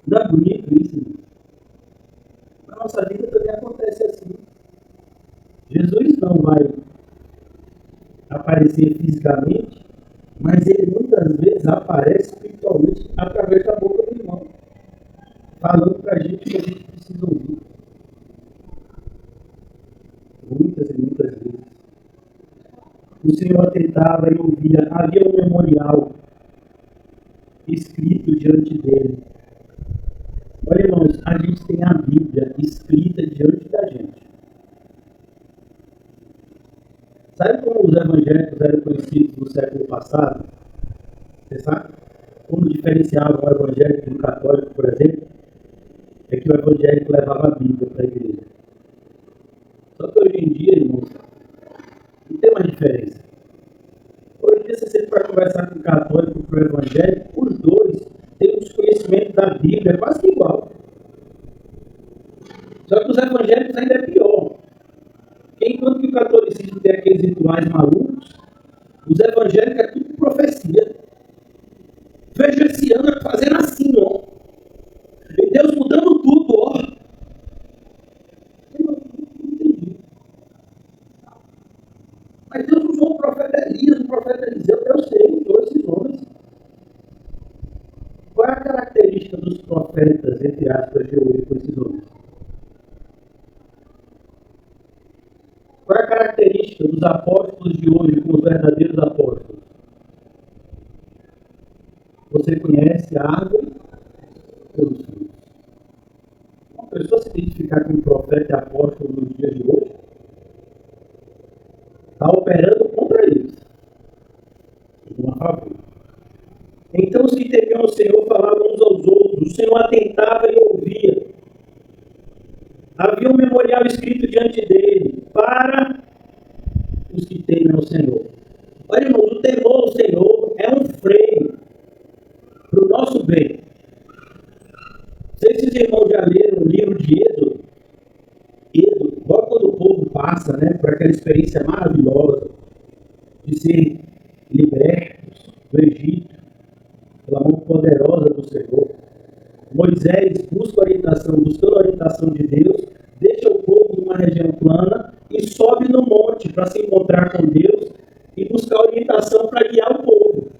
Não é bonito isso, irmão? Na nossa vida também acontece assim. Jesus não vai aparecer fisicamente, mas ele muitas vezes aparece espiritualmente através da boca do irmão, falando para a gente que a gente precisa ouvir. Muitas e muitas vezes. O Senhor atentava e ouvia. Havia um memorial escrito diante dele. Olha, irmãos, a gente tem a Bíblia escrita diante da gente. Sabe como os evangélicos eram conhecidos no século passado? Você sabe? Como diferenciava o evangélico do católico, por exemplo? É que o evangélico levava a Bíblia para a igreja. Só que hoje em dia, irmãos, não tem mais diferença. Hoje em dia, se você for conversar com o católico e com o evangélico, os dois têm os conhecimentos da Bíblia quase que igual. Só que os evangélicos ainda é pior. Porque enquanto que o catolicismo tem aqueles rituais malucos, os evangélicos é tudo profecia. Veja esse ano fazendo assim, ó. E Deus mudando tudo, ó. Eu não entendi. Mas Deus usou o profeta Elias, o profeta Eliseu, eu sei, usou esses homens. Qual é a característica dos profetas, entre aspas, de hoje com esses homens? Qual é a característica dos apóstolos de hoje com os verdadeiros apóstolos? Você conhece a árvore pelos frutos. Uma pessoa se identificar com um profeta e apóstolo nos dias de hoje está operando contra eles. Não a favor. Então os que temiam ao Senhor falavam uns aos outros. O Senhor atentava e ouvia. Havia um memorial escrito diante dele para os que temem ao Senhor. Olha, irmãos, o temor ao Senhor é um freio para o nosso bem. Não sei se os irmãos já leram o livro de Êxodo. Êxodo, logo quando o povo passa, por aquela experiência maravilhosa de de ser libertos do Egito pela mão poderosa do Senhor. Moisés busca buscando a orientação de Deus, deixa o povo numa região plana e sobe no monte para se encontrar com Deus e buscar orientação para guiar o povo.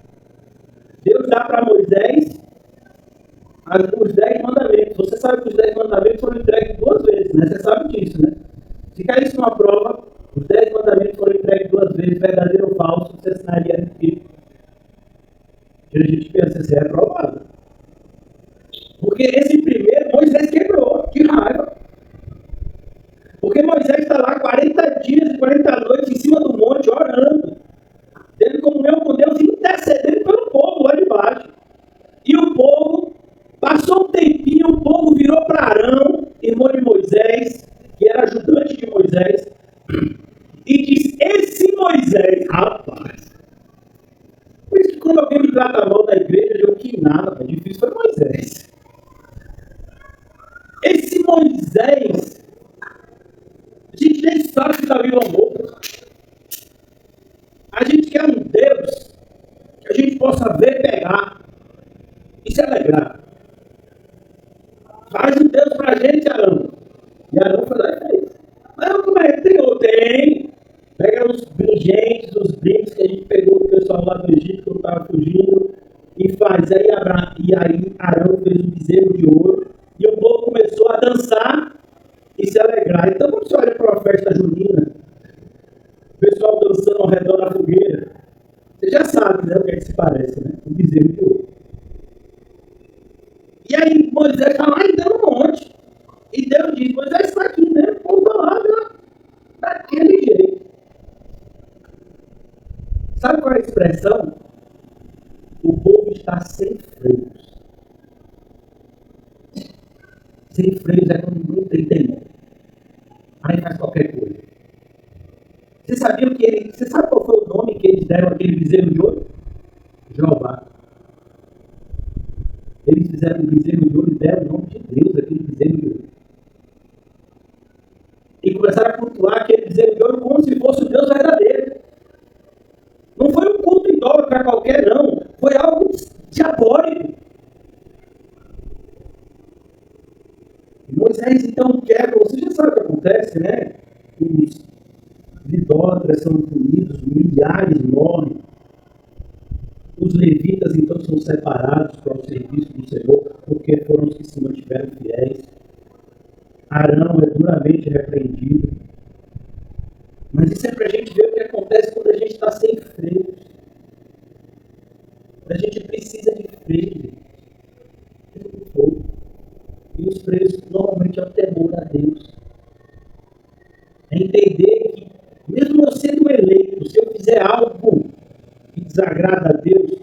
Deus dá para Moisés os 10 mandamentos. Você sabe que os 10 mandamentos foram entregues 2 vezes, né? Você sabe disso, né? Se caísse numa prova, os 10 mandamentos foram entregues 2 vezes, verdadeiro ou falso, você assinaria aquilo. E a gente pensa, você é aprovado. Porque esse primeiro, Moisés quebrou, de raiva. Porque Moisés está lá 40 dias e 40 noites em cima do monte, orando, tendo comunhão com Deus e intercedendo pelo povo lá de baixo. E o povo, passou um tempinho, o povo virou para Arão, irmão de Moisés, que era ajudante de Moisés, e disse: esse Moisés, rapaz. Por isso que quando alguém me trata mal da igreja, eu digo que nada, difícil foi Moisés. Esse Moisés, a gente nem sabe se está vivo ou morto. A gente quer um Deus que a gente possa ver, pegar e se alegrar. Faz um Deus para a gente, Arão. E Arão foi lá e fez. Mas como é que tem outro? Tem. Pega os pingentes, os brincos que a gente pegou do pessoal lá do Egito, que eu estava fugindo, e faz. E aí Arão fez um bezerro de ouro, e o povo começou a dançar e se alegrar. Então, quando você olha para uma festa junina, o pessoal dançando ao redor da fogueira, você já sabe, né, o que é que se parece, né? Um bezerro de ouro. E aí Moisés está lá ainda no monte. E Deus diz: Moisés está aqui, né? O povo está lá, né? Daquele jeito. Sabe qual é a expressão? O povo está sem freios. Sem freios é quando não tem temor. Aí faz qualquer coisa. Você sabia você sabe qual foi o nome que eles deram àquele bezerro de ouro? Jeová. Eles fizeram um bezerro de ouro e deram o nome de Deus aquele bezerro de ouro. E começaram a cultuar aquele bezerro de ouro como se fosse o Deus verdadeiro. Não foi um culto idólatra qualquer, não. Foi algo diabólico. Moisés então quebra. Você já sabe o que acontece, né? Os idólatras são punidos, milhares morrem. Os levitas então são separados para o serviço do Senhor, porque foram os que se mantiveram fiéis. Arão é duramente repreendido. Mas isso é para a gente ver o que acontece quando a gente está sem freio. A gente precisa de freio. E os freios normalmente é o temor a Deus. É entender que, mesmo eu sendo eleito, se eu fizer algo que desagrada a Deus,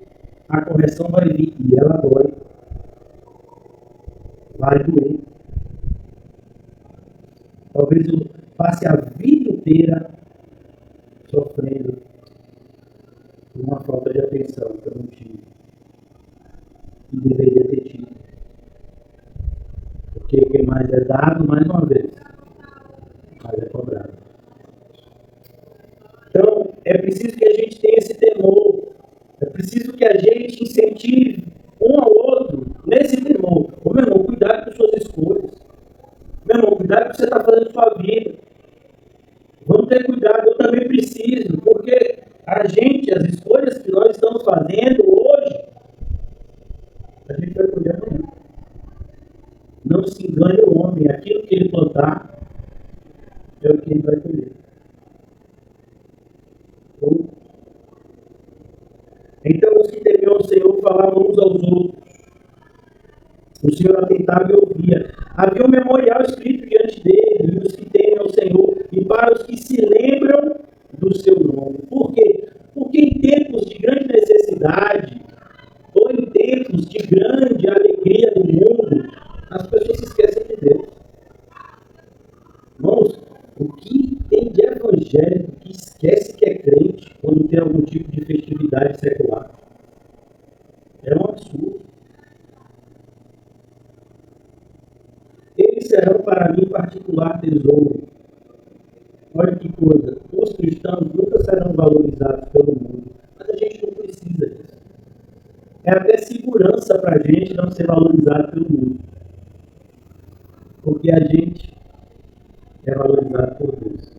a correção vai vir e ela dói. Vai doer. Talvez eu passe a vida inteira sofrendo por uma falta de atenção que eu não tive e deveria ter tido. Porque o que mais é dado, mais uma vez, mais é cobrado. Então, é preciso que a gente tenha esse temor. É preciso que a gente incentive um ao outro nesse temor. Ô, meu irmão, cuidado com suas escolhas. Meu irmão, cuidado com o que você está fazendo na sua vida. Vamos ter cuidado, eu também preciso, porque as escolhas que nós estamos fazendo hoje, a gente vai colher amanhã. Não se engane o homem, aquilo que ele plantar é o que ele vai colher. Então os que temiam o Senhor falavam uns aos outros. O Senhor atentava e ouvia. Havia um memorial escrito diante dele, e os que temem ao Senhor, e para os que se lembram do seu nome. Por quê? Porque em tempos de grande necessidade, ou em tempos de grande alegria do mundo, as pessoas se esquecem de Deus. Irmãos, o que tem de evangélico que esquece que é crente quando tem algum tipo de festividade secular? É um absurdo. Eles serão para mim particular tesouro. Olha que coisa, os cristãos nunca serão valorizados pelo mundo. é até segurança para a gente não ser valorizado pelo mundo. Porque a gente é valorizado por Deus.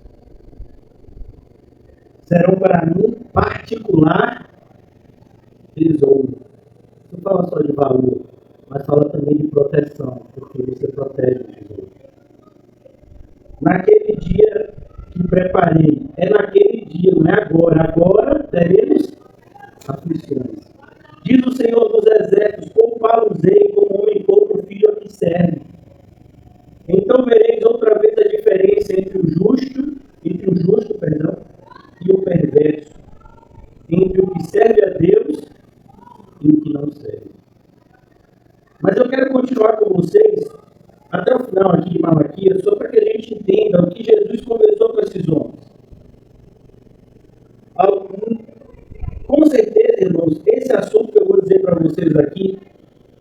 Serão para mim particular tesouro. Não fala só de valor, mas fala também de proteção, porque você protege o tesouro. Naquele dia que preparei, é naquele dia, não é agora. Agora teremos aflições. Diz o Senhor dos Exércitos: poupá-los-ei como homem poupa o filho a que serve. Então vereis outra vez a diferença entre o justo, e o perverso, entre o que serve a Deus e o que não serve. Mas eu quero continuar com vocês até o final aqui de Malaquias, só para que a gente entenda o que Jesus conversou com esses homens. Com certeza, irmãos, esse assunto que eu vou dizer para vocês aqui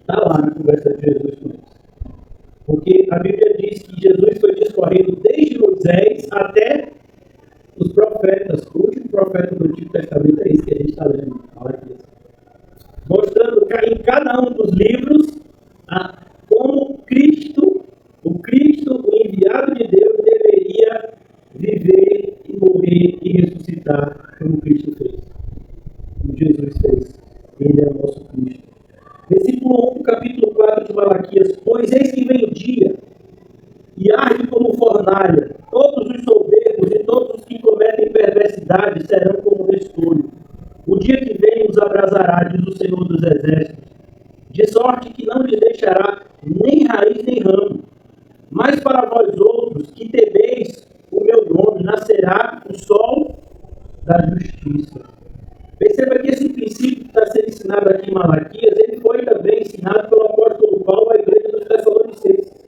está lá na conversa de Jesus com eles. Porque a Bíblia diz que Jesus foi discorrendo desde Moisés até os profetas. O último profeta do Antigo Testamento é esse que a gente está lendo, Malaquias. Mostrando em cada um dos livros como o enviado de Deus, deveria viver e morrer e ressuscitar como Cristo fez. Como Jesus fez. Ele é o nosso Cristo. Versículo 1, capítulo 4 de Malaquias: pois eis que vem dia, e arde como fornalha, todos os soberbos e todos os que cometem perversidade serão como restolho. O dia que vem os abrasará, diz o Senhor dos Exércitos, de sorte que não lhes deixará nem raiz nem ramo. Mas para vós outros, que temeis o meu nome, nascerá o sol da justiça. Perceba que esse princípio que está sendo ensinado aqui em Malaquias, ele foi também ensinado pelo apóstolo Paulo à igreja dos Tessalonicenses.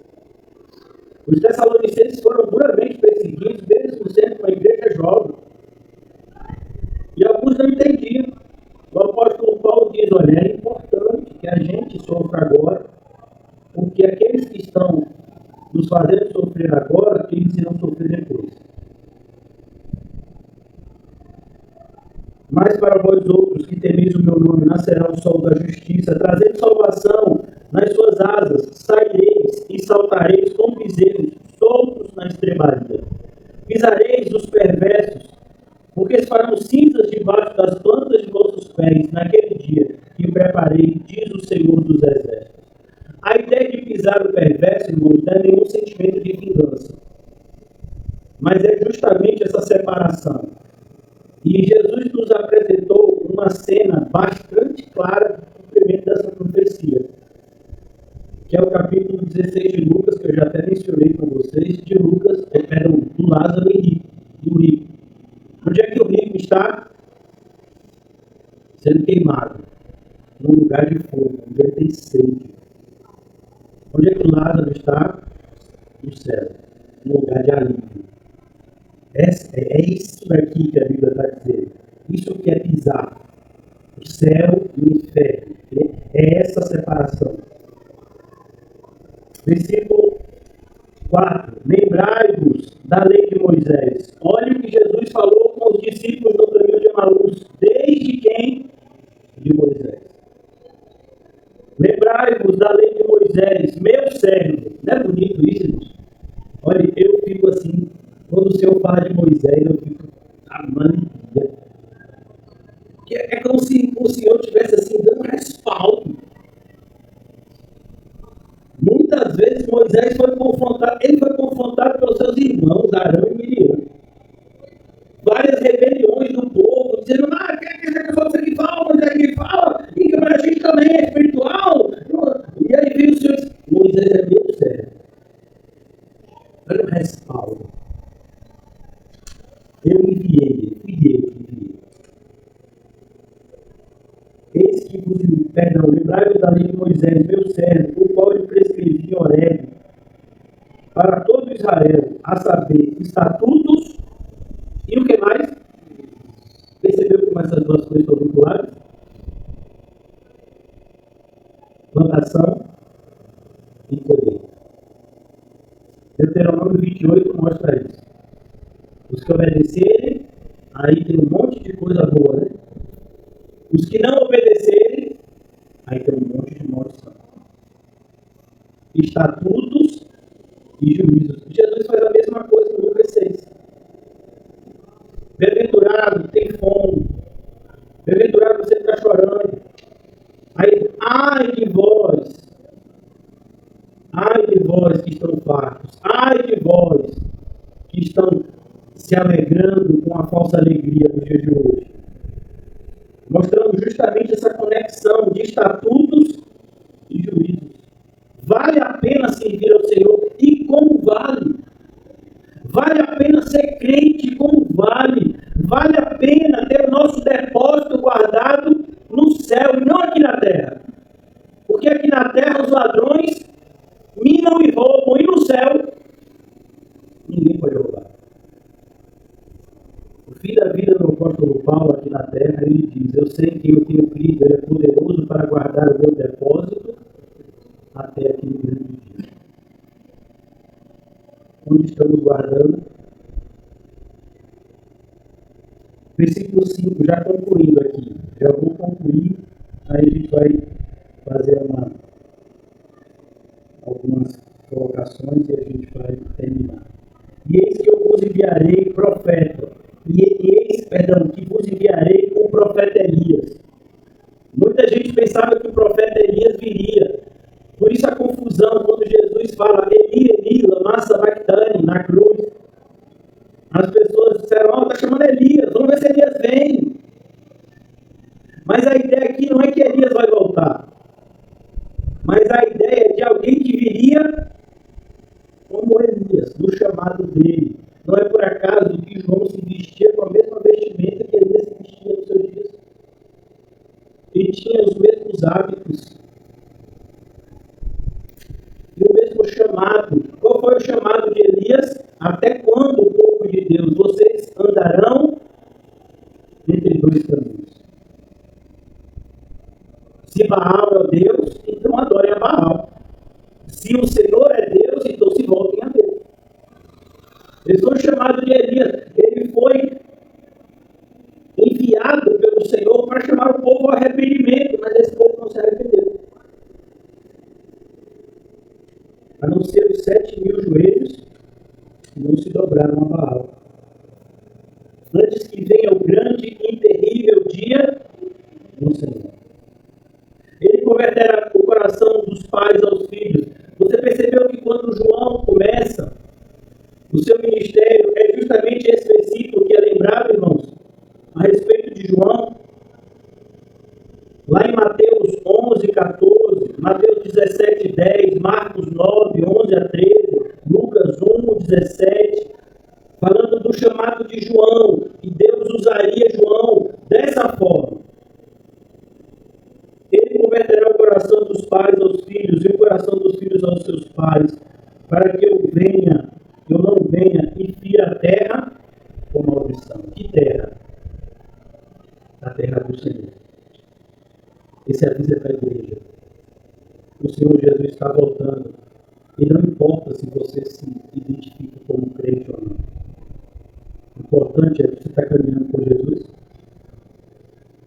Os Tessalonicenses foram duramente perseguidos, mesmo sendo uma igreja jovem. E alguns não entendiam. O apóstolo Paulo diz: olha, é importante que a gente sofra agora, porque aqueles que estão nos fazendo sofrer agora, eles irão sofrer depois. Mas para vós outros que temeis o meu nome, nascerá o sol da justiça, trazendo salvação nas suas asas, saireis e saltareis como bezerros soltos na estrebaria. Pisareis os perversos, porque se farão cinzas debaixo das plantas de vossos pés naquele dia que preparei, diz o Senhor dos Exércitos. A ideia de pisar o perverso, irmãos, não é nenhum sentimento de vingança, mas é justamente essa separação. E Jesus nos apresentou uma cena bastante clara do cumprimento dessa profecia, que é o capítulo 16 de Lucas, que eu já até mencionei com vocês, do Lázaro e do rico. Onde é que o rico está? Sendo queimado, num lugar de fogo, onde ele tem sede. Onde é que o Lázaro está? No céu, num lugar de alívio. É isso daqui que a Bíblia está dizendo. Isso que é pisar. O céu e o inferno. É essa separação. Versículo 4. Lembrai-vos da lei de Moisés. Olha o que Jesus falou com os discípulos no caminho de Emaús. Desde quem? De Moisés. Lembrai-vos da lei de Moisés, meu servo. Não é bonito isso, irmãos? Olha, eu fico assim, quando o Senhor fala de Moisés, eu fico amando. É como se o Senhor estivesse assim, dando respaldo. Muitas vezes Moisés foi confrontado pelos seus irmãos, Arão e Miriam. Várias rebeliões do povo, dizendo: quer que você que fala, Moisés que fala, e que a gente também é espiritual. E aí veio o Senhor: Moisés é meu servo. Olha o respaldo. Eu enviei, fui eu que enviei. Eis que vos lembrai-vos da lei de Moisés, meu servo, o qual ele prescrevia em Horebe, para todo Israel, a saber, estatutos e o que mais? Percebeu como essas duas coisas estão vinculadas? Plantação e colheita. Deuteronômio 28 mostra isso. Os que obedecerem, aí tem um monte de coisa boa, né? Os que não obedecerem, estatutos e juízos. Jesus faz a mesma coisa no Lucas 6. Bem-aventurado, tem fome. Bem-aventurado, você está chorando. Aí, ai de vós que estão fartos, ai de vós que estão se alegrando com a falsa alegria no dia de hoje. Mostrando justamente essa conexão de estatutos e juízos. Vale a pena servir ao Senhor? E como vale? Vale a pena ser crente? Como vale? Vale a pena ter o nosso depósito guardado no céu e não aqui na terra. Porque aqui na terra os ladrões minam e roubam, e no céu ninguém pode roubar. O fim da vida do apóstolo Paulo aqui na terra, ele diz: eu sei que eu tenho crido, ele é poderoso para guardar o meu depósito até aquele grande dia. Onde estamos guardando? Versículo 5, já concluindo aqui. Já vou concluir, aí a gente vai fazer algumas colocações e a gente vai terminar. E eis que eu vos enviarei profeta. Que vos enviarei com o profeta Elias. Muita gente pensava que o profeta Elias viria. Por isso a confusão quando Jesus fala Eli, Eli, lama sabachthani, na cruz. As pessoas disseram, está chamando Elias, vamos ver se Elias vem. Mas a ideia aqui não é que Elias vai voltar. Mas a ideia é de alguém que viria como Elias, no chamado dele. Não é por acaso que João se vestia com a mesma vestimenta que Elias se vestia nos seus dias. Ele tinha os mesmos hábitos. E o mesmo chamado. Qual foi o chamado de Elias? Até quando, o povo de Deus, vocês andarão entre dois caminhos? Se Baal é Deus, então adorem a Baal. Se o Senhor é Deus, então se voltem a Deus. Esse foi o chamado de Elias. Ele foi enviado pelo Senhor para chamar o povo ao arrependimento, mas esse povo não se arrependeu. A não ser os 7.000 joelhos que não se dobraram a Baal. Antes que venha o grande e terrível dia do Senhor. Ele converterá o coração dos pais aos filhos. Você percebeu que quando João começa o seu ministério, é justamente esse versículo que é lembrado, irmãos, a respeito de João. Lá em Mateus 11, 14, Mateus 17, 10, Marcos 9, 11 a 13, Lucas 1, 17, falando do chamado de João, que Deus usaria João dessa forma. Ele converterá o coração dos pais aos filhos e o coração dos filhos aos seus pais, para que eu não venha e fira a terra com maldição. Que terra? A terra do Senhor. Esse aviso é para a igreja. O Senhor Jesus está voltando. E não importa se você se identifica como crente ou não. O importante é que você está caminhando com Jesus.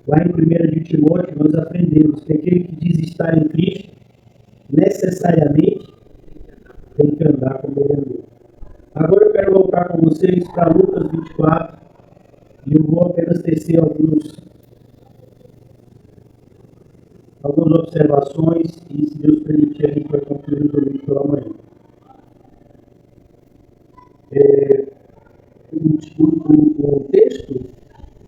Lá em 1 de Timóteo, nós aprendemos que aquele que diz estar em Cristo, necessariamente, tem que andar como ele andou. Agora eu quero voltar com vocês para Lucas 24, e eu vou apenas tecer algumas observações, e se Deus permitir, a gente vai concluir o domingo pela manhã. O texto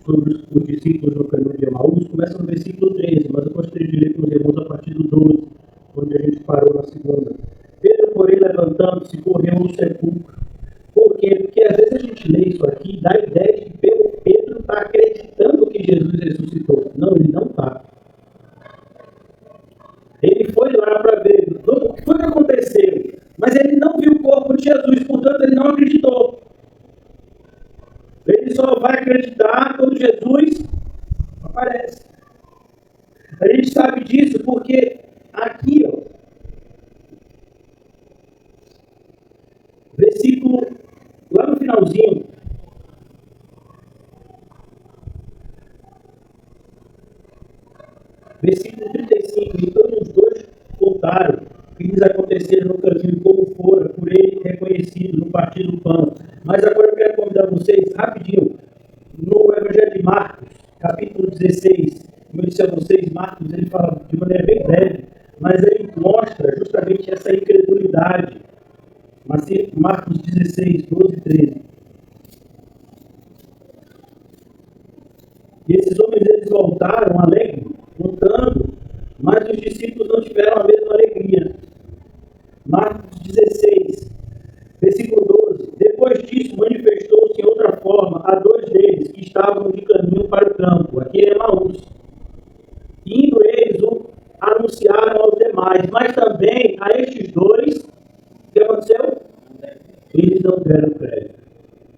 sobre os discípulos no caminho de Emaús começa no versículo 13, mas eu gostaria de ler com os irmãos a partir do 12, onde a gente parou na segunda. Pedro, porém, levantando-se, correu no sepulcro. Por quê? Porque às vezes a gente lê isso aqui e dá a ideia de que Pedro está acreditando que Jesus ressuscitou. Não, ele não está. Ele foi lá para ver o que foi que aconteceu, mas ele não viu o corpo de Jesus, portanto ele não acreditou. Ele só vai acreditar quando Jesus aparece. A gente sabe disso porque aqui, ó, versículo, lá no finalzinho, versículo 35, então os dois voltaram, que lhes aconteceram no caminho, como fora por ele reconhecido no partir do pão. Mas agora eu quero convidar vocês, rapidinho, no Evangelho de Marcos, capítulo 16. Como eu disse a vocês, Marcos ele fala de maneira bem breve, mas ele mostra justamente essa incredulidade. Marcos 16, 12 e 13. E esses homens eles voltaram alegres, contando, mas os discípulos não tiveram a mesma alegria. Marcos 16, versículo 12. Depois disso, manifestou-se em outra forma a dois deles que estavam de caminho para o campo, aqui em Emaús. Indo eles, anunciaram aos demais, mas também a estes dois, o que aconteceu? Eles não deram crédito.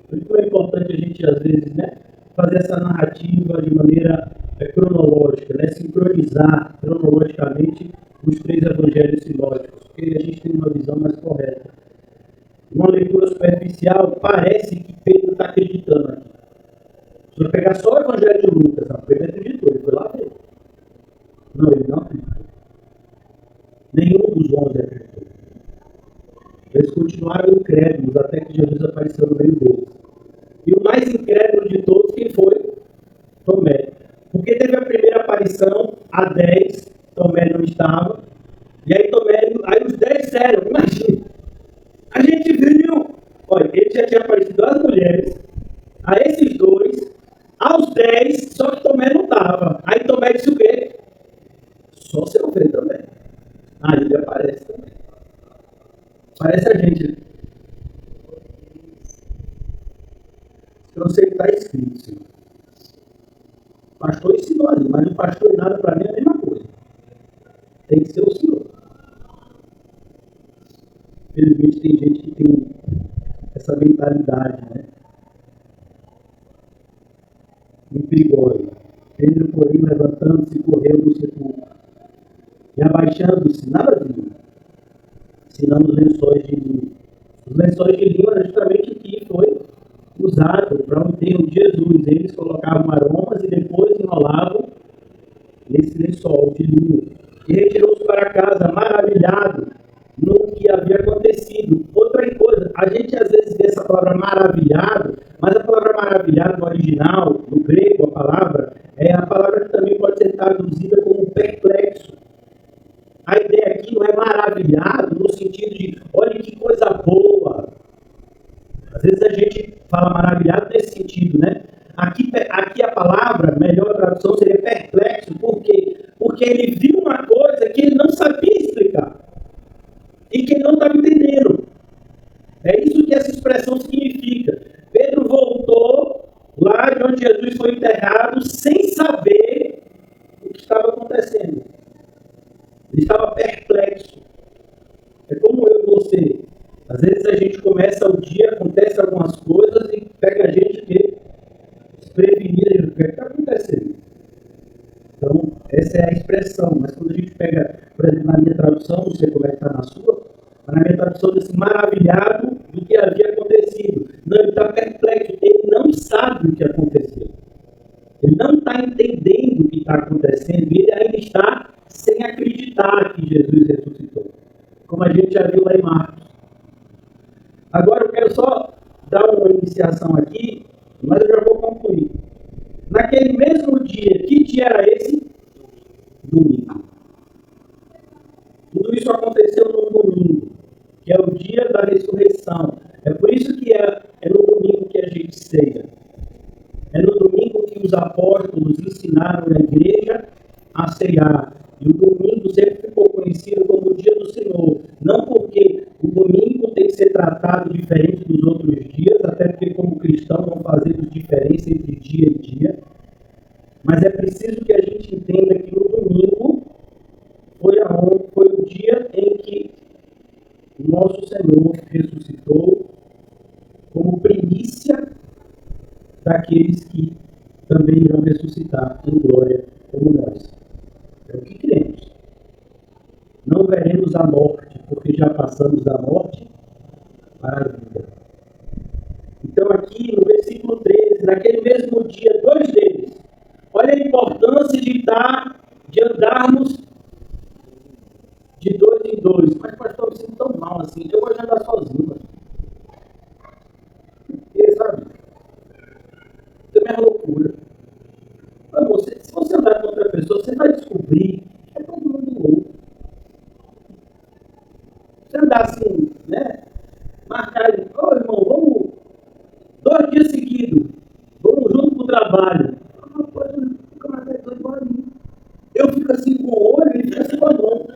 Por isso é importante a gente, às vezes, fazer essa narrativa de maneira cronológica, sincronizar cronologicamente os três evangelhos sinóticos, porque a gente tem uma visão mais correta. Uma leitura superficial, parece que Pedro está acreditando aqui. Se eu pegar só o evangelho de Lucas, Pedro acreditou, ele foi lá ver. Não, ele não acreditou. Nenhum dos 11 acreditou. Eles continuaram incrédulos até que Jesus apareceu no meio deles. E o mais incrédulo de todos, quem foi? Tomé. Porque teve a primeira aparição, a 10, Tomé não estava. E aí aí os 10 disseram, imagina, a gente viu, olha, ele já tinha aparecido às mulheres, a esses dois, aos 10, só que Tomé não estava. Aí Tomé disse o quê? Só se eu ver também. Aí ele aparece também. Parece a gente. Eu sei que está escrito, Senhor. O pastor ensinou ali, mas o pastor e nada para mim é a mesma coisa. Tem que ser o Senhor. Infelizmente tem gente que tem essa mentalidade, muito perigosa. Pedro, porém, levantando-se, correu do sepulcro. E abaixando-se, nada viu, senão os lençóis de linho. Os lençóis de linho era justamente o que foi usado para o enterro de Jesus. Eles colocavam aromas e depois enrolavam nesse lençol de linho. E retirou-se para casa, maravilhado no que havia acontecido. Outra coisa, a gente às vezes vê essa palavra maravilhado, mas a palavra maravilhado no original, no grego, a palavra, é a palavra que também pode ser traduzida como perplexo. A ideia aqui não é maravilhado no sentido de, olha que coisa boa. Às vezes a gente fala maravilhado nesse sentido, Aqui a palavra, melhor tradução seria perplexo. Por quê? Porque ele viu uma coisa que ele não sabia explicar. E que ele não estava entendendo. É isso que essa expressão significa. Pedro voltou lá de onde Jesus foi enterrado sem saber o que estava acontecendo. Ele estava perplexo. É como eu e você. Às vezes a gente começa o dia, acontece algumas coisas e pega a gente desprevenida. O que está acontecendo? Então, essa é a expressão. Mas quando a gente pega, por exemplo, na minha tradução, não sei como é que está na sua, mas na minha tradução diz maravilhado do que havia acontecido. Não, ele está perplexo. Ele não sabe o que aconteceu. Ele não está entendendo o que está acontecendo e ele ainda está sem acreditar que Jesus ressuscitou. Como a gente já viu lá em Marcos. Agora eu quero só dar uma iniciação aqui, mas eu já vou concluir. Naquele mesmo dia, que dia era esse? Domingo. Tudo isso aconteceu no domingo, que é o dia da ressurreição. É por isso que é no domingo que a gente ceia. É no domingo que os apóstolos ensinaram na igreja a ceiar. E o domingo sempre ficou conhecido como o dia do Senhor. Não porque o domingo tem que ser tratado diferente dos outros dias, até porque como cristão não fazemos diferença entre dia e dia. Mas é preciso que a gente entenda que o domingo foi o dia em que o nosso Senhor ressuscitou como primícia daqueles que também irão ressuscitar em glória como nós. É o que cremos. Não veremos a morte, porque já passamos da morte para a vida. Então aqui no versículo 13, naquele mesmo dia, dois deles. Olha a importância de andarmos de dois em dois. Mas, pastor, eu me sinto tão mal assim. Eu gosto de andar sozinho. Pastor. E, sabe? Também é loucura. Se você andar com outra pessoa, você vai descobrir que é todo mundo louco. Você andar assim, né? Marcar, irmão, vamos 2 dias seguidos. Vamos junto pro trabalho. Rapaz, o camarada é doido igual a mim. Eu fico assim com o olho, ele fica assim com a mão.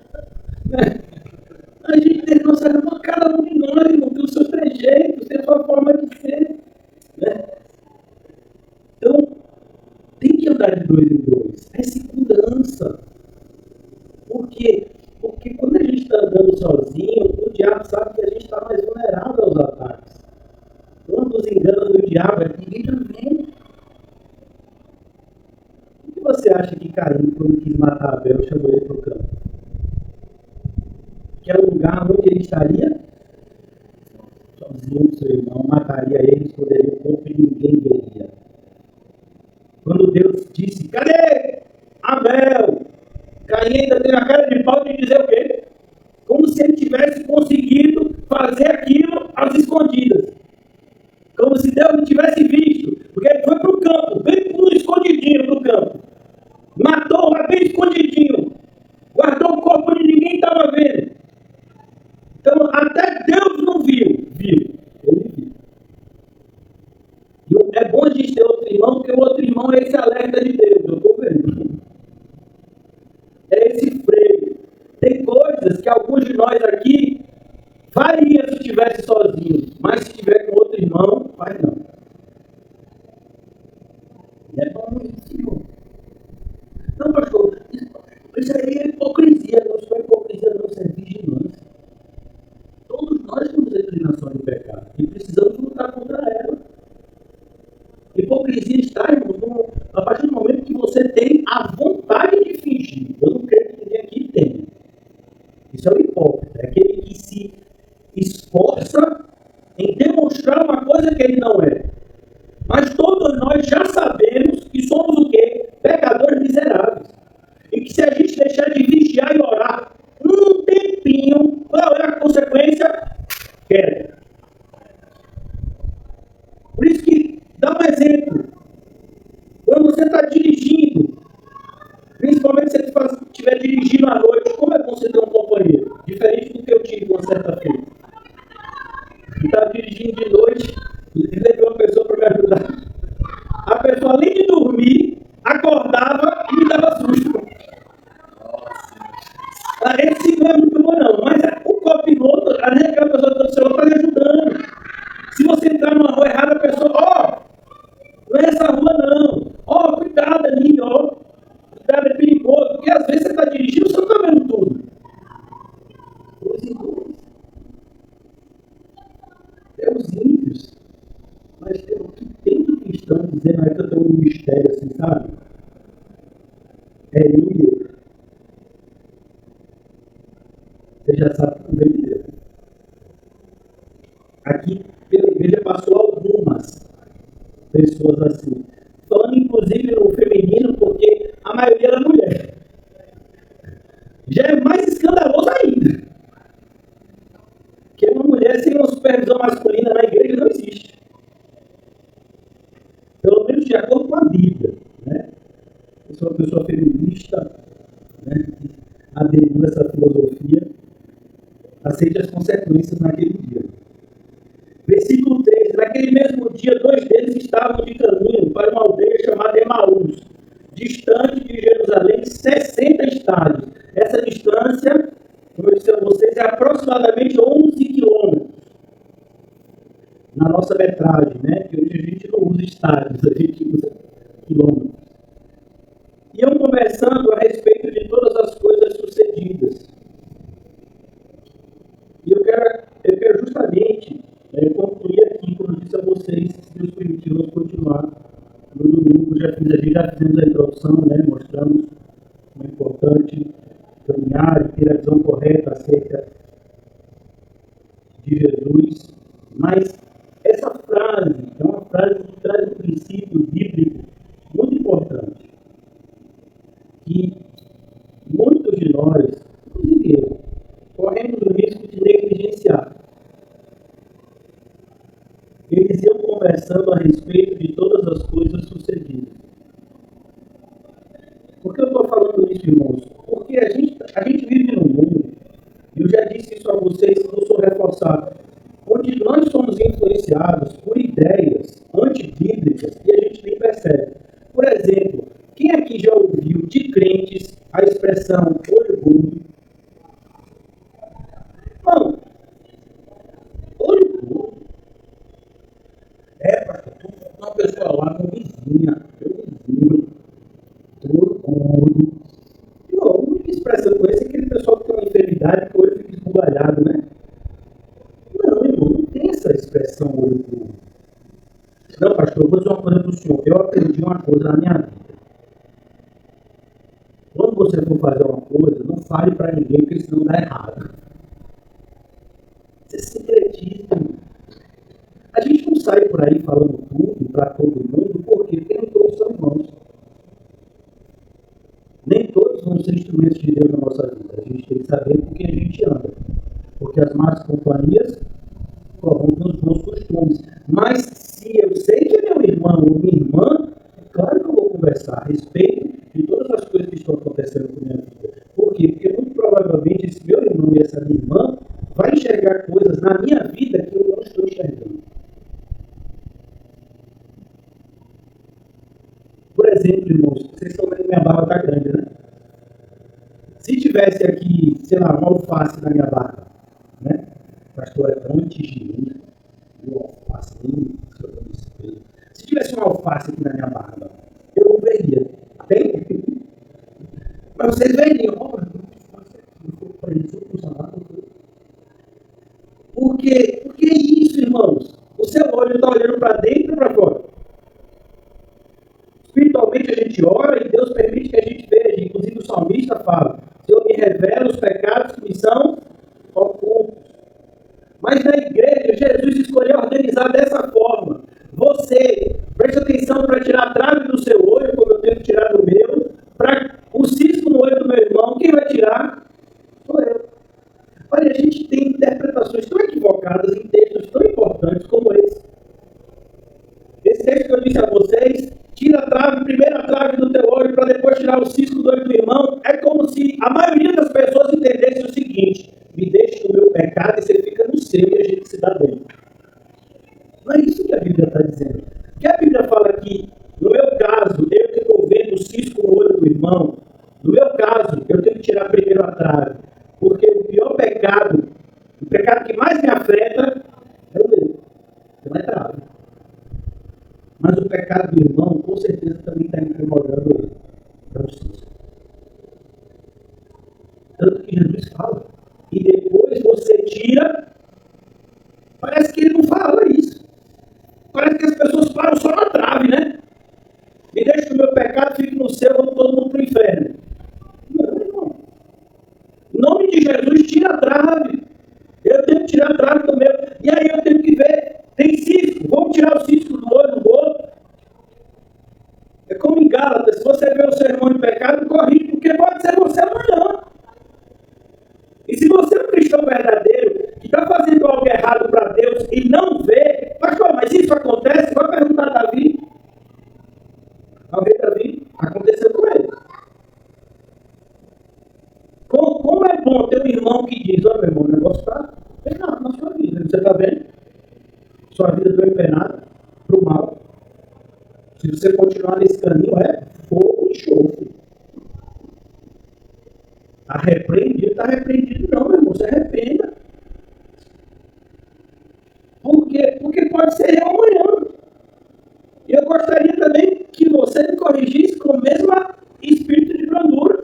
A gente tem nossa cada um de nós, irmão, tem o seu trejeito, tem a sua forma de ser. Né? Então, tem que andar de 2 em 2. É segurança. Por quê? Porque quando a gente está andando sozinho, o diabo sabe que a gente está mais vulnerável aos ataques. Um dos enganos do diabo é que ninguém está vendo. O que você acha que Caim, quando quis matar Abel, chamou ele para o campo? Que era o lugar onde ele estaria sozinho, seu irmão, mataria ele, esconderia o corpo e ninguém veria. Quando Deus disse, cadê Abel? Caim ainda tem a cara de pau de dizer o quê? Como se ele tivesse conseguido fazer aquilo às escondidas. Como se Deus não tivesse visto. Porque ele foi para o campo, bem no escondidinho do campo. Matou, mas bem escondidinho. Guardou o corpo onde ninguém estava vendo. Então, até Deus não viu. Viu. Ele viu. E é bom a gente ter outro irmão, porque o outro irmão é esse alerta de Deus. Eu estou vendo. É esse freio. Tem coisas que alguns de nós aqui faria se estivesse sozinho, mas se estiver com outro irmão, faz não. É bom isso, irmão. Não, pastor, isso aí é hipocrisia. Não, isso não é hipocrisia, não, isso é vigilância. Todos nós temos inclinação de pecado e precisamos lutar contra ela. Hipocrisia está, irmão, a partir do momento que você tem a vontade de fingir. Eu não creio que ninguém aqui tenha. Isso é o hipócrita, é aquele que se esforça em demonstrar uma coisa que ele não é. Mas todos nós já sabemos que somos o quê? Pecadores miseráveis. E que se a gente deixar de vigiar e orar um tempinho, qual é a consequência? Queda. Por isso que, dá um exemplo. Quando você está dirigindo, principalmente se você estiver dirigindo à noite, como é bom você ter um companheiro? Diferente do que eu tive uma certa feita. Eu estava dirigindo de noite e levei uma pessoa para me ajudar. A pessoa, além de dormir, acordava e me dava susto. Esse não é muito bom não, mas o copiloto, aquela pessoa do celular está me ajudando. Se você entrar numa rua errada, a pessoa, não é essa rua não. Cuidado ali, cuidado, é perigoso. Porque às vezes você está dirigindo, você não está vendo tudo. 2 em 2. É os ímpios. Mas tem o que tem de cristão dizendo aí que eu tenho um mistério assim, sabe? É eu e ele. Você já sabe como vem de Deus. Aqui, pela igreja, passou algumas pessoas assim. Falando inclusive no feminino, porque a maioria era mulher. Já é mais escandaloso ainda. Porque uma mulher sem uma supervisão masculina na igreja não existe. Pelo menos de acordo com a Bíblia. Né? Eu sou uma pessoa feminista, né? Aderindo a essa filosofia. Aceite as consequências naquele dia. Versículo 3. Naquele mesmo dia, 2 deles estavam de caminho para uma aldeia chamada Emaús, distante de Jerusalém 60 estádios. Essa distância, como eu disse a vocês, é aproximadamente 11 quilômetros. Na nossa metragem, né? Que hoje a gente não usa estádios, a gente usa quilômetros. Iam conversando a respeito de todas as coisas sucedidas. E eu quero justamente concluir aqui, como eu disse a vocês, se Deus permitir, vamos continuar no domingo. Já fizemos a introdução, né? Mostramos como é importante caminhar e ter a visão correta acerca de Jesus. Mas essa frase é uma frase que traz um princípio bíblico muito importante. Que muitos de nós, inclusive eu, corremos conversando a respeito de todas as coisas sucedidas. Por que eu estou falando isso, irmãos? Porque a gente vive num mundo, e eu já disse isso a vocês, eu sou reforçado, onde nós somos influenciados por ideias antibíblicas e a gente nem percebe. Por exemplo, quem aqui já ouviu de crentes a expressão olho gordo? Não. Olho gordo? Pastor, uma pessoa lá, uma vizinha, meu vizinho, olho gordo. Não, a única expressão que eu conheço é aquele pessoal que tem uma enfermidade que o olho fica esbugalhado, né? Não, irmão, não tem essa expressão olho gordo. Não, pastor, eu vou dizer uma coisa para o senhor. Eu aprendi uma coisa na minha vida. Quando você for fazer uma coisa, não fale para ninguém, porque senão dá errado. Isso é secretismo. A gente não sai por aí falando tudo para todo mundo, porque nem todos são irmãos. Nem todos vão ser instrumentos de Deus na nossa vida. A gente tem que saber com quem a gente anda. Porque as más companhias corrompem os bons costumes. Mas se eu sei que é meu irmão ou minha irmã, é claro que eu vou conversar a respeito de todas as coisas que estão acontecendo com a minha vida. Por quê? Porque muito provavelmente esse meu irmão e essa minha irmã vai enxergar coisas na minha vida que eu não estou enxergando. Por exemplo, irmãos, vocês estão vendo que minha barba está grande, né? Se tivesse aqui, sei lá, uma alface na minha barba, né? O pastor é tão anti-higiênico, o alface nem... Se tivesse uma alface aqui na minha barba, eu não veria. Tem? Mas vocês veriam. Por que isso, irmãos? O seu olho está olhando para dentro ou para fora? Espiritualmente a gente ora e Deus permite que a gente veja. Inclusive o salmista fala: Senhor, me revela os pecados que me são ocultos. Mas na igreja, Jesus escolheu organizar dessa forma. Você, preste atenção para tirar a trave do seu olho, como eu tenho que tirar do meu, para o cisco no olho do meu irmão, quem vai tirar? Sou eu. Olha, a gente tem interpretações tão equivocadas em textos tão importantes como esse. Esse texto que eu disse a vocês, tira a trave, primeiro a trave do teu olho, para depois tirar o cisco do olho do irmão, é como se a maioria das pessoas entendesse o seguinte: me deixe no meu pecado e você fica no seu e a gente se dá bem. Não é isso que a Bíblia está dizendo. O que a Bíblia fala aqui, no meu caso, eu que estou vendo o cisco no olho do irmão, no meu caso, eu tenho que tirar primeiro a trave. Porque o pior pecado, o pecado que mais me afeta, é o meu. Não é trave. Mas o pecado do irmão, com certeza, também está incomodando ele. É o cisco. Tanto que Jesus fala. E depois você tira. Parece que ele não fala isso. Parece que as pessoas param só na trave, né? Me deixa que o meu pecado fique no céu, vamos todo mundo para o inferno. Não, irmão. Em nome de Jesus, tira a trave. Eu tenho que tirar a trave do meu. E aí eu tenho que ver. Tem cisco. Vamos tirar o cisco do olho do outro. É como em Gálatas. Se você vê o seu irmão em pecado, corrige, porque pode ser você amanhã. E se você é um cristão verdadeiro, que está fazendo algo errado para Deus e não vê, pastor, mas isso acontece? Vai perguntar a Davi. Ao rei Davi, aconteceu com ele. Como é bom ter um irmão que diz: ó, meu irmão, o negócio está penado na sua vida. Você está vendo? Sua vida está empenada para o mal. Se você continuar nesse caminho, é fogo e enxofre. Está repreendido? Está repreendido não, meu irmão. Se arrependa. Por quê? Porque pode ser eu amanhã. E eu gostaria também que você me corrigisse com o mesmo espírito de brandura.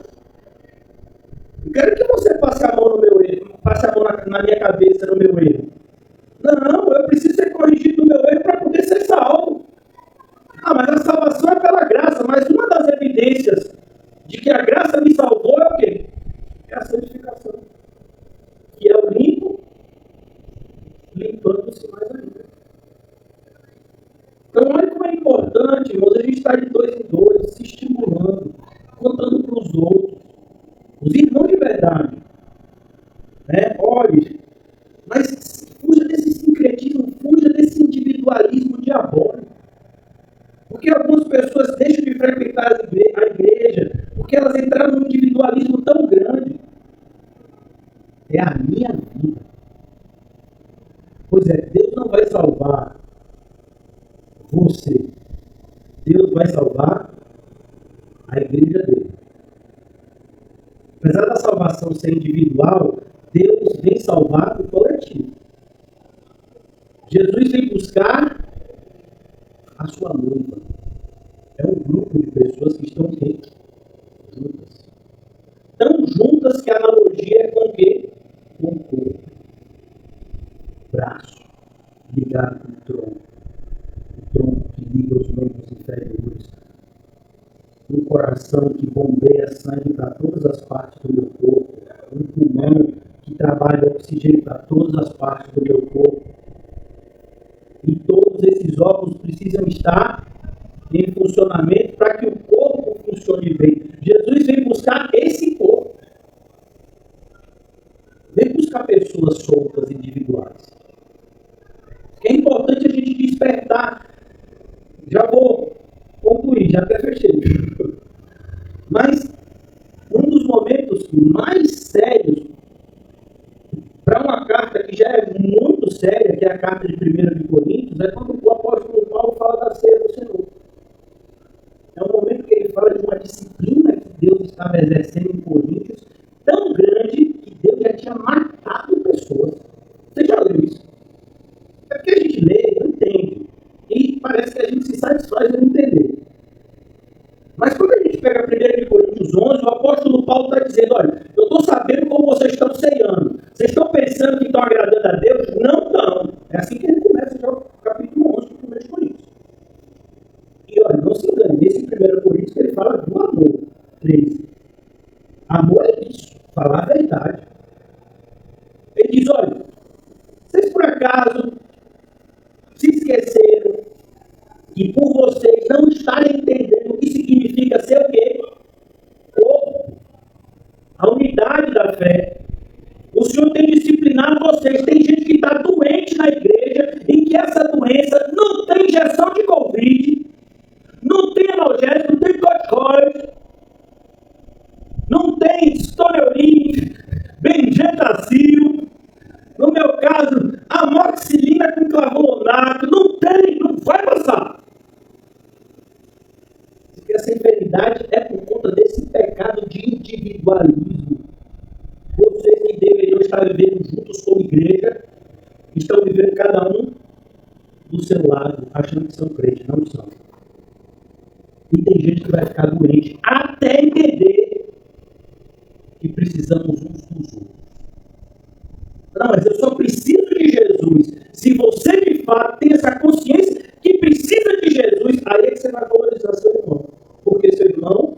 Eu quero que você passe a mão no meu erro, passe a mão na minha cabeça no meu erro. Não, eu preciso ser corrigido no meu erro para poder ser salvo. Ah, mas a salvação é pela graça. Mas uma das evidências de que a graça me salvou é o quê? É a santificação. Que é o limpo, limpando-se mais ainda. Então, olha como é importante, irmãos, a gente está de dois em dois, se estimulando, contando para os outros. Os irmãos de verdade. Né? Olhe, mas fuja desse sincretismo, fuja desse individualismo diabólico. num individualismo tão grande. É a minha vida. Pois é, Deus não vai salvar você. Deus vai salvar a igreja dele. Apesar da salvação ser individual, Deus vem salvar o coletivo. Jesus vem buscar a sua noiva. É um grupo de pessoas que estão juntas. Tão juntas que a analogia é com o quê? Com o corpo. Braço ligado com o tronco. O tronco que liga os membros inferiores. Um coração que bombeia sangue para todas as partes do meu corpo. Um pulmão que trabalha oxigênio para todas as partes do meu corpo. E todos esses órgãos precisam estar em funcionamento para que o corpo funcione bem. Jesus vem buscar esse corpo. Vem buscar pessoas soltas, individuais. É importante a gente despertar. Já vou concluir, já até fechei. Mas um dos momentos mais sérios para uma carta que já é muito séria, que é a carta de 1 de Coríntios, é quando o apóstolo Paulo fala da ceia do Senhor. É um momento que ele fala de uma disciplina que Deus estava exercendo em Coríntios, tão grande que Deus já tinha matado pessoas. Você já leu isso? É porque a gente lê e não entende. E parece que a gente se satisfaz de não entender. Mas quando a gente pega 1 Coríntios 11, o apóstolo Paulo está dizendo, olha, eu estou sabendo como vocês estão ceando. Vocês estão pensando que estão agradando a Deus? Não estão. É assim que ele começa já o capítulo 11 do 1 Coríntios. E olha, não se engane, nesse 1 Coríntios ele fala do amor. 3. Amor é isso, falar a verdade. Ele diz, olha, vocês por acaso se esqueceram e por vocês não estarem entendendo o que significa ser o quê? Corpo. A unidade da fé. O Senhor tem disciplinado vocês. Tem gente que está doente na igreja e que essa doença não tem injeção de Covid, não tem analgésico, não tem corticoide, não tem Stoneolin, Benjetacil, no meu caso, amoxicilina com clavulato, não tem, não vai passar. Porque essa enfermidade é por conta desse pecado de individualismo. Vocês que deveriam estar vivendo juntos como igreja, estão vivendo cada um do seu lado, achando que são crentes, não são. E tem gente que vai ficar doente até entender que precisamos uns dos outros. Não, mas eu só preciso de Jesus. Se você de fato tem essa consciência que precisa de Jesus, aí é que você vai valorizar seu irmão. Porque seu irmão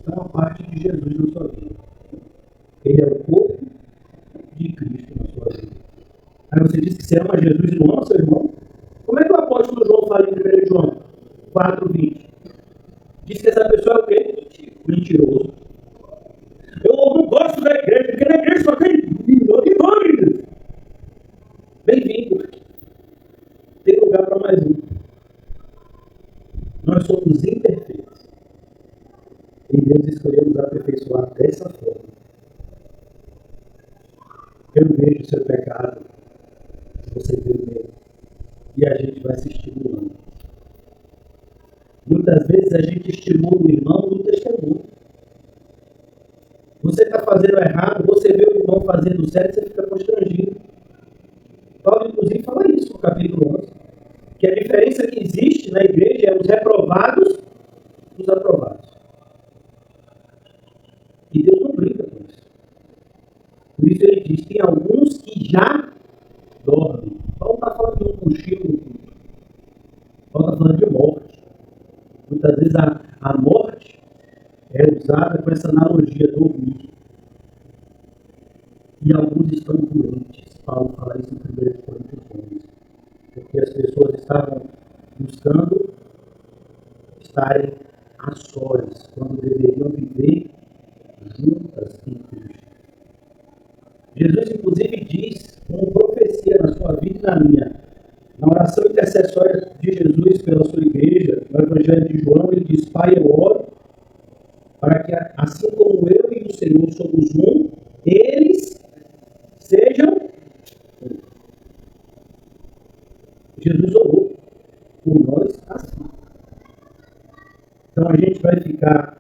é uma parte de Jesus na sua vida. Ele é o corpo de Cristo na sua vida. Aí você diz que você ama Jesus e não ama seu irmão? Como é que o apóstolo João fala em 1 João 4:20? Diz que essa pessoa é o quê? Mentiroso. Eu não gosto da igreja, porque na igreja só tem igreja. Bem-vindo. Tem lugar para mais um. Nós somos imperfeitos. E Deus escolheu nos aperfeiçoar dessa forma. Eu vejo o seu pecado, você vê o meu. E a gente vai se estimulando. Muitas vezes a gente estimula o irmão no testemunho. Você está fazendo errado, você vê o irmão fazendo certo, você fica constrangido. Paulo, inclusive, fala isso no capítulo 11. Que a diferença que existe na igreja é os reprovados e os aprovados. E Deus não brinca com isso. Por isso ele diz, tem alguns que já dormem. Paulo está falando de um cochilo. Paulo está falando de morte. Muitas vezes a morte é usada com essa analogia do dormir. E alguns estão doentes. Paulo fala isso em 1 Coríntios 11. Porque as pessoas estavam buscando estarem a sós, quando deveriam viver juntas em Cristo. Jesus, inclusive, diz, como profecia na sua vida e na minha, na oração intercessória de Jesus pela sua igreja, no Evangelho de João, ele diz, Pai, eu oro para que a assim como eu e o Senhor somos um, eles sejam um. Jesus orou por nós assim. Então a gente vai ficar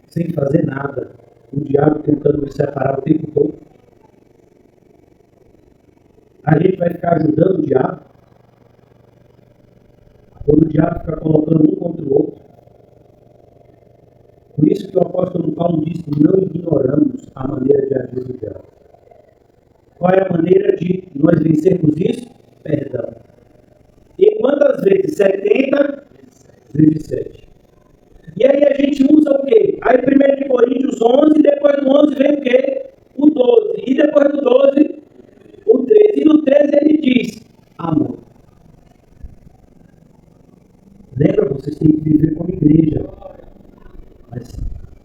sem fazer nada, o diabo tentando nos separar o tempo todo. A gente vai ficar ajudando o diabo, quando o diabo fica colocando um contra o outro. Por isso que o apóstolo Paulo diz que não ignoramos a maneira de agir do diabo. Qual é a maneira de nós vencermos isso? Perdão. E quantas vezes? 70 vezes 7. E aí a gente usa o quê? Aí 1 Coríntios 11, depois do 11 vem o quê? O 12. E depois do 12, o 13. E no 13 ele diz, amor. Lembra, vocês têm que viver como igreja. Mas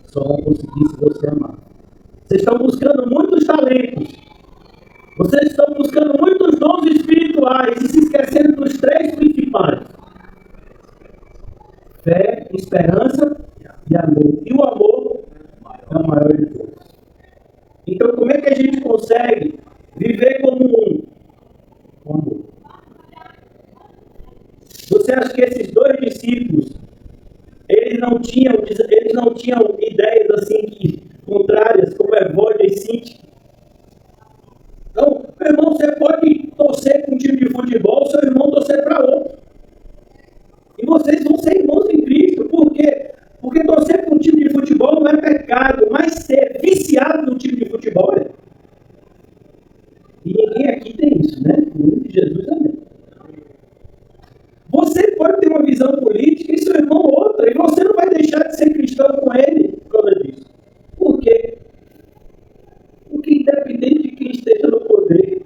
só vão conseguir se você amar. Vocês estão buscando muitos talentos. Vocês estão buscando muitos dons espirituais e se esquecendo dos 3 principais. Fé, esperança e amor. E o amor é o maior de todos. Então, como é que a gente consegue viver como um? Com amor. Você acha que esses 2 discípulos, eles não tinham ideias assim contrárias, como Evódia e Sinti? Então, meu irmão, você pode torcer para um time de futebol, seu irmão torcer para outro. E vocês vão ser irmãos em Cristo. Por quê? Porque torcer para um time de futebol não é pecado, mas ser viciado no time de futebol é. E ninguém aqui tem isso, né? No nome de Jesus, amém. Você pode ter uma visão política e seu irmão outra, e você não vai deixar de ser cristão com ele por causa disso. Por quê? Porque independente de quem esteja no poder,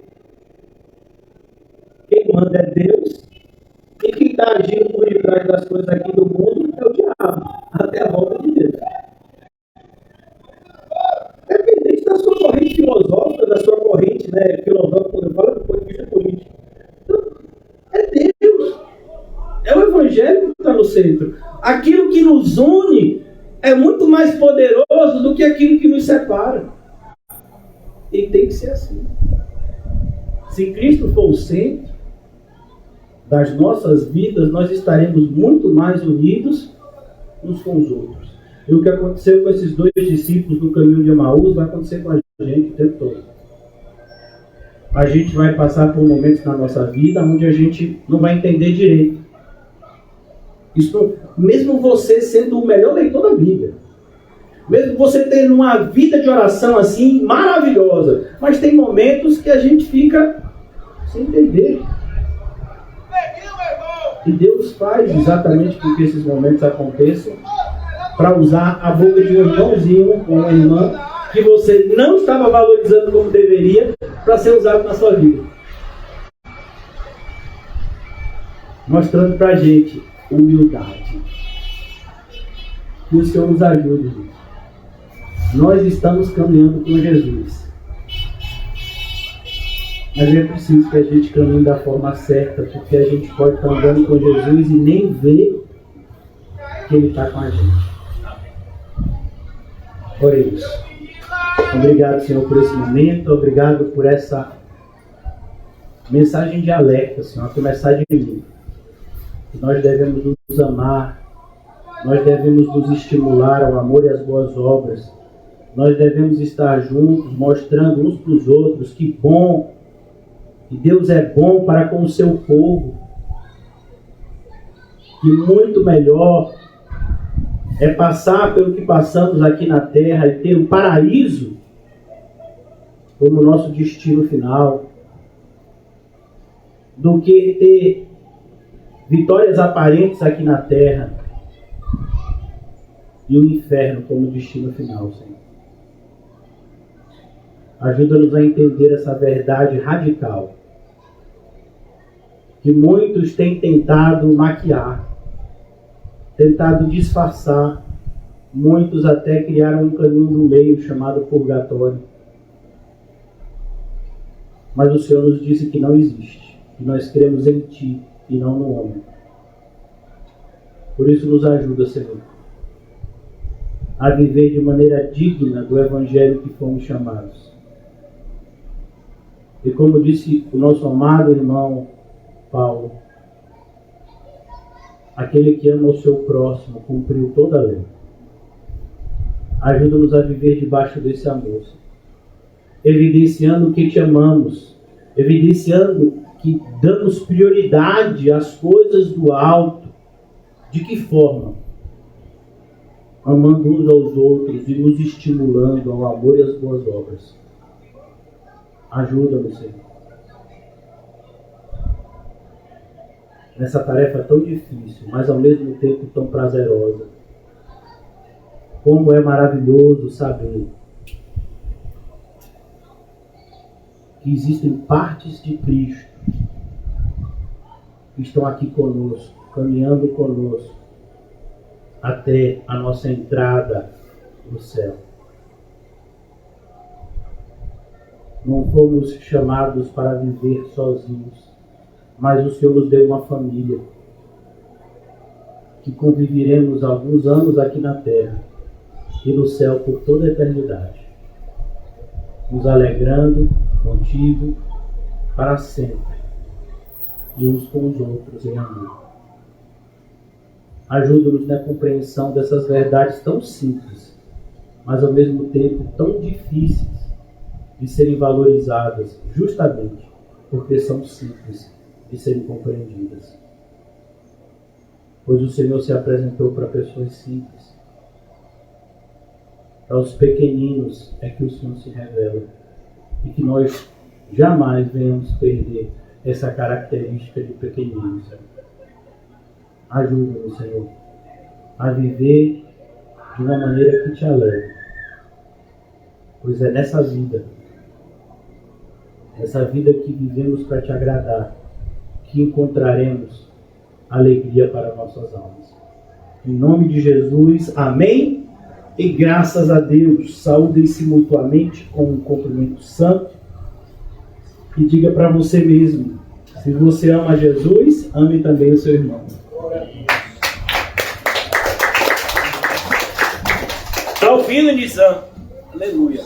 quem manda é Deus, e quem está agindo por detrás das coisas aqui do mundo é o diabo, até a volta de Deus. Independente da sua corrente filosófica, da sua corrente filosófica, quando eu falo do ponto de vista político. Então, é Deus. É o Evangelho que está no centro. Aquilo que nos une é muito mais poderoso do que aquilo que nos separa. E tem que ser assim. Se Cristo for o centro das nossas vidas, nós estaremos muito mais unidos uns com os outros. E o que aconteceu com esses 2 discípulos no caminho de Emaús vai acontecer com a gente o tempo todo. A gente vai passar por momentos na nossa vida onde a gente não vai entender direito. Isso, mesmo você sendo o melhor leitor da Bíblia, mesmo você tendo uma vida de oração assim maravilhosa, mas tem momentos que a gente fica sem entender. E Deus faz exatamente com que esses momentos aconteçam para usar a boca de um irmãozinho ou uma irmã que você não estava valorizando como deveria para ser usado na sua vida. Mostrando para a gente humildade. Que o Senhor nos ajude, gente. Nós estamos caminhando com Jesus. Mas é preciso que a gente caminhe da forma certa, porque a gente pode estar andando com Jesus e nem ver que Ele está com a gente. Oremos. Obrigado, Senhor, por esse momento. Obrigado por essa mensagem de alerta, Senhor, a começar de mim. Que nós devemos nos amar, nós devemos nos estimular ao amor e às boas obras. Nós devemos estar juntos, mostrando uns para os outros que bom, que Deus é bom para com o seu povo. Que muito melhor é passar pelo que passamos aqui na terra e ter o paraíso como nosso destino final, do que ter vitórias aparentes aqui na terra e o inferno como destino final, Senhor. Ajuda-nos a entender essa verdade radical que muitos têm tentado maquiar, tentado disfarçar, muitos até criaram um caminho do meio chamado purgatório. Mas o Senhor nos disse que não existe, que nós cremos em Ti e não no homem. Por isso nos ajuda, Senhor. a viver de maneira digna do Evangelho que fomos chamados. E como disse o nosso amado irmão Paulo, aquele que ama o seu próximo cumpriu toda a lei. Ajuda-nos a viver debaixo desse amor, evidenciando que te amamos, evidenciando que damos prioridade às coisas do alto. De que forma? Amando uns aos outros e nos estimulando ao amor e às boas obras. Ajuda-nos, Senhor. Nessa tarefa tão difícil, mas ao mesmo tempo tão prazerosa. Como é maravilhoso saber que existem partes de Cristo que estão aqui conosco, caminhando conosco até a nossa entrada no céu. Não fomos chamados para viver sozinhos, mas o Senhor nos deu uma família que conviveremos alguns anos aqui na terra e no céu por toda a eternidade, nos alegrando contigo para sempre e uns com os outros em amor. Ajuda-nos na compreensão dessas verdades tão simples, mas ao mesmo tempo tão difíceis de serem valorizadas, justamente porque são simples de serem compreendidas. Pois o Senhor se apresentou para pessoas simples. Para os pequeninos é que o Senhor se revela. E que nós jamais venhamos perder essa característica de pequeninos. Ajuda-nos, Senhor, a viver de uma maneira que te alegre. Pois é nessa vida que vivemos para te agradar, que encontraremos alegria para nossas almas. Em nome de Jesus, amém? E graças a Deus, saúdem-se mutuamente com um cumprimento santo e diga para você mesmo, se você ama Jesus, ame também o seu irmão. Está ouvindo, Nizam? Aleluia.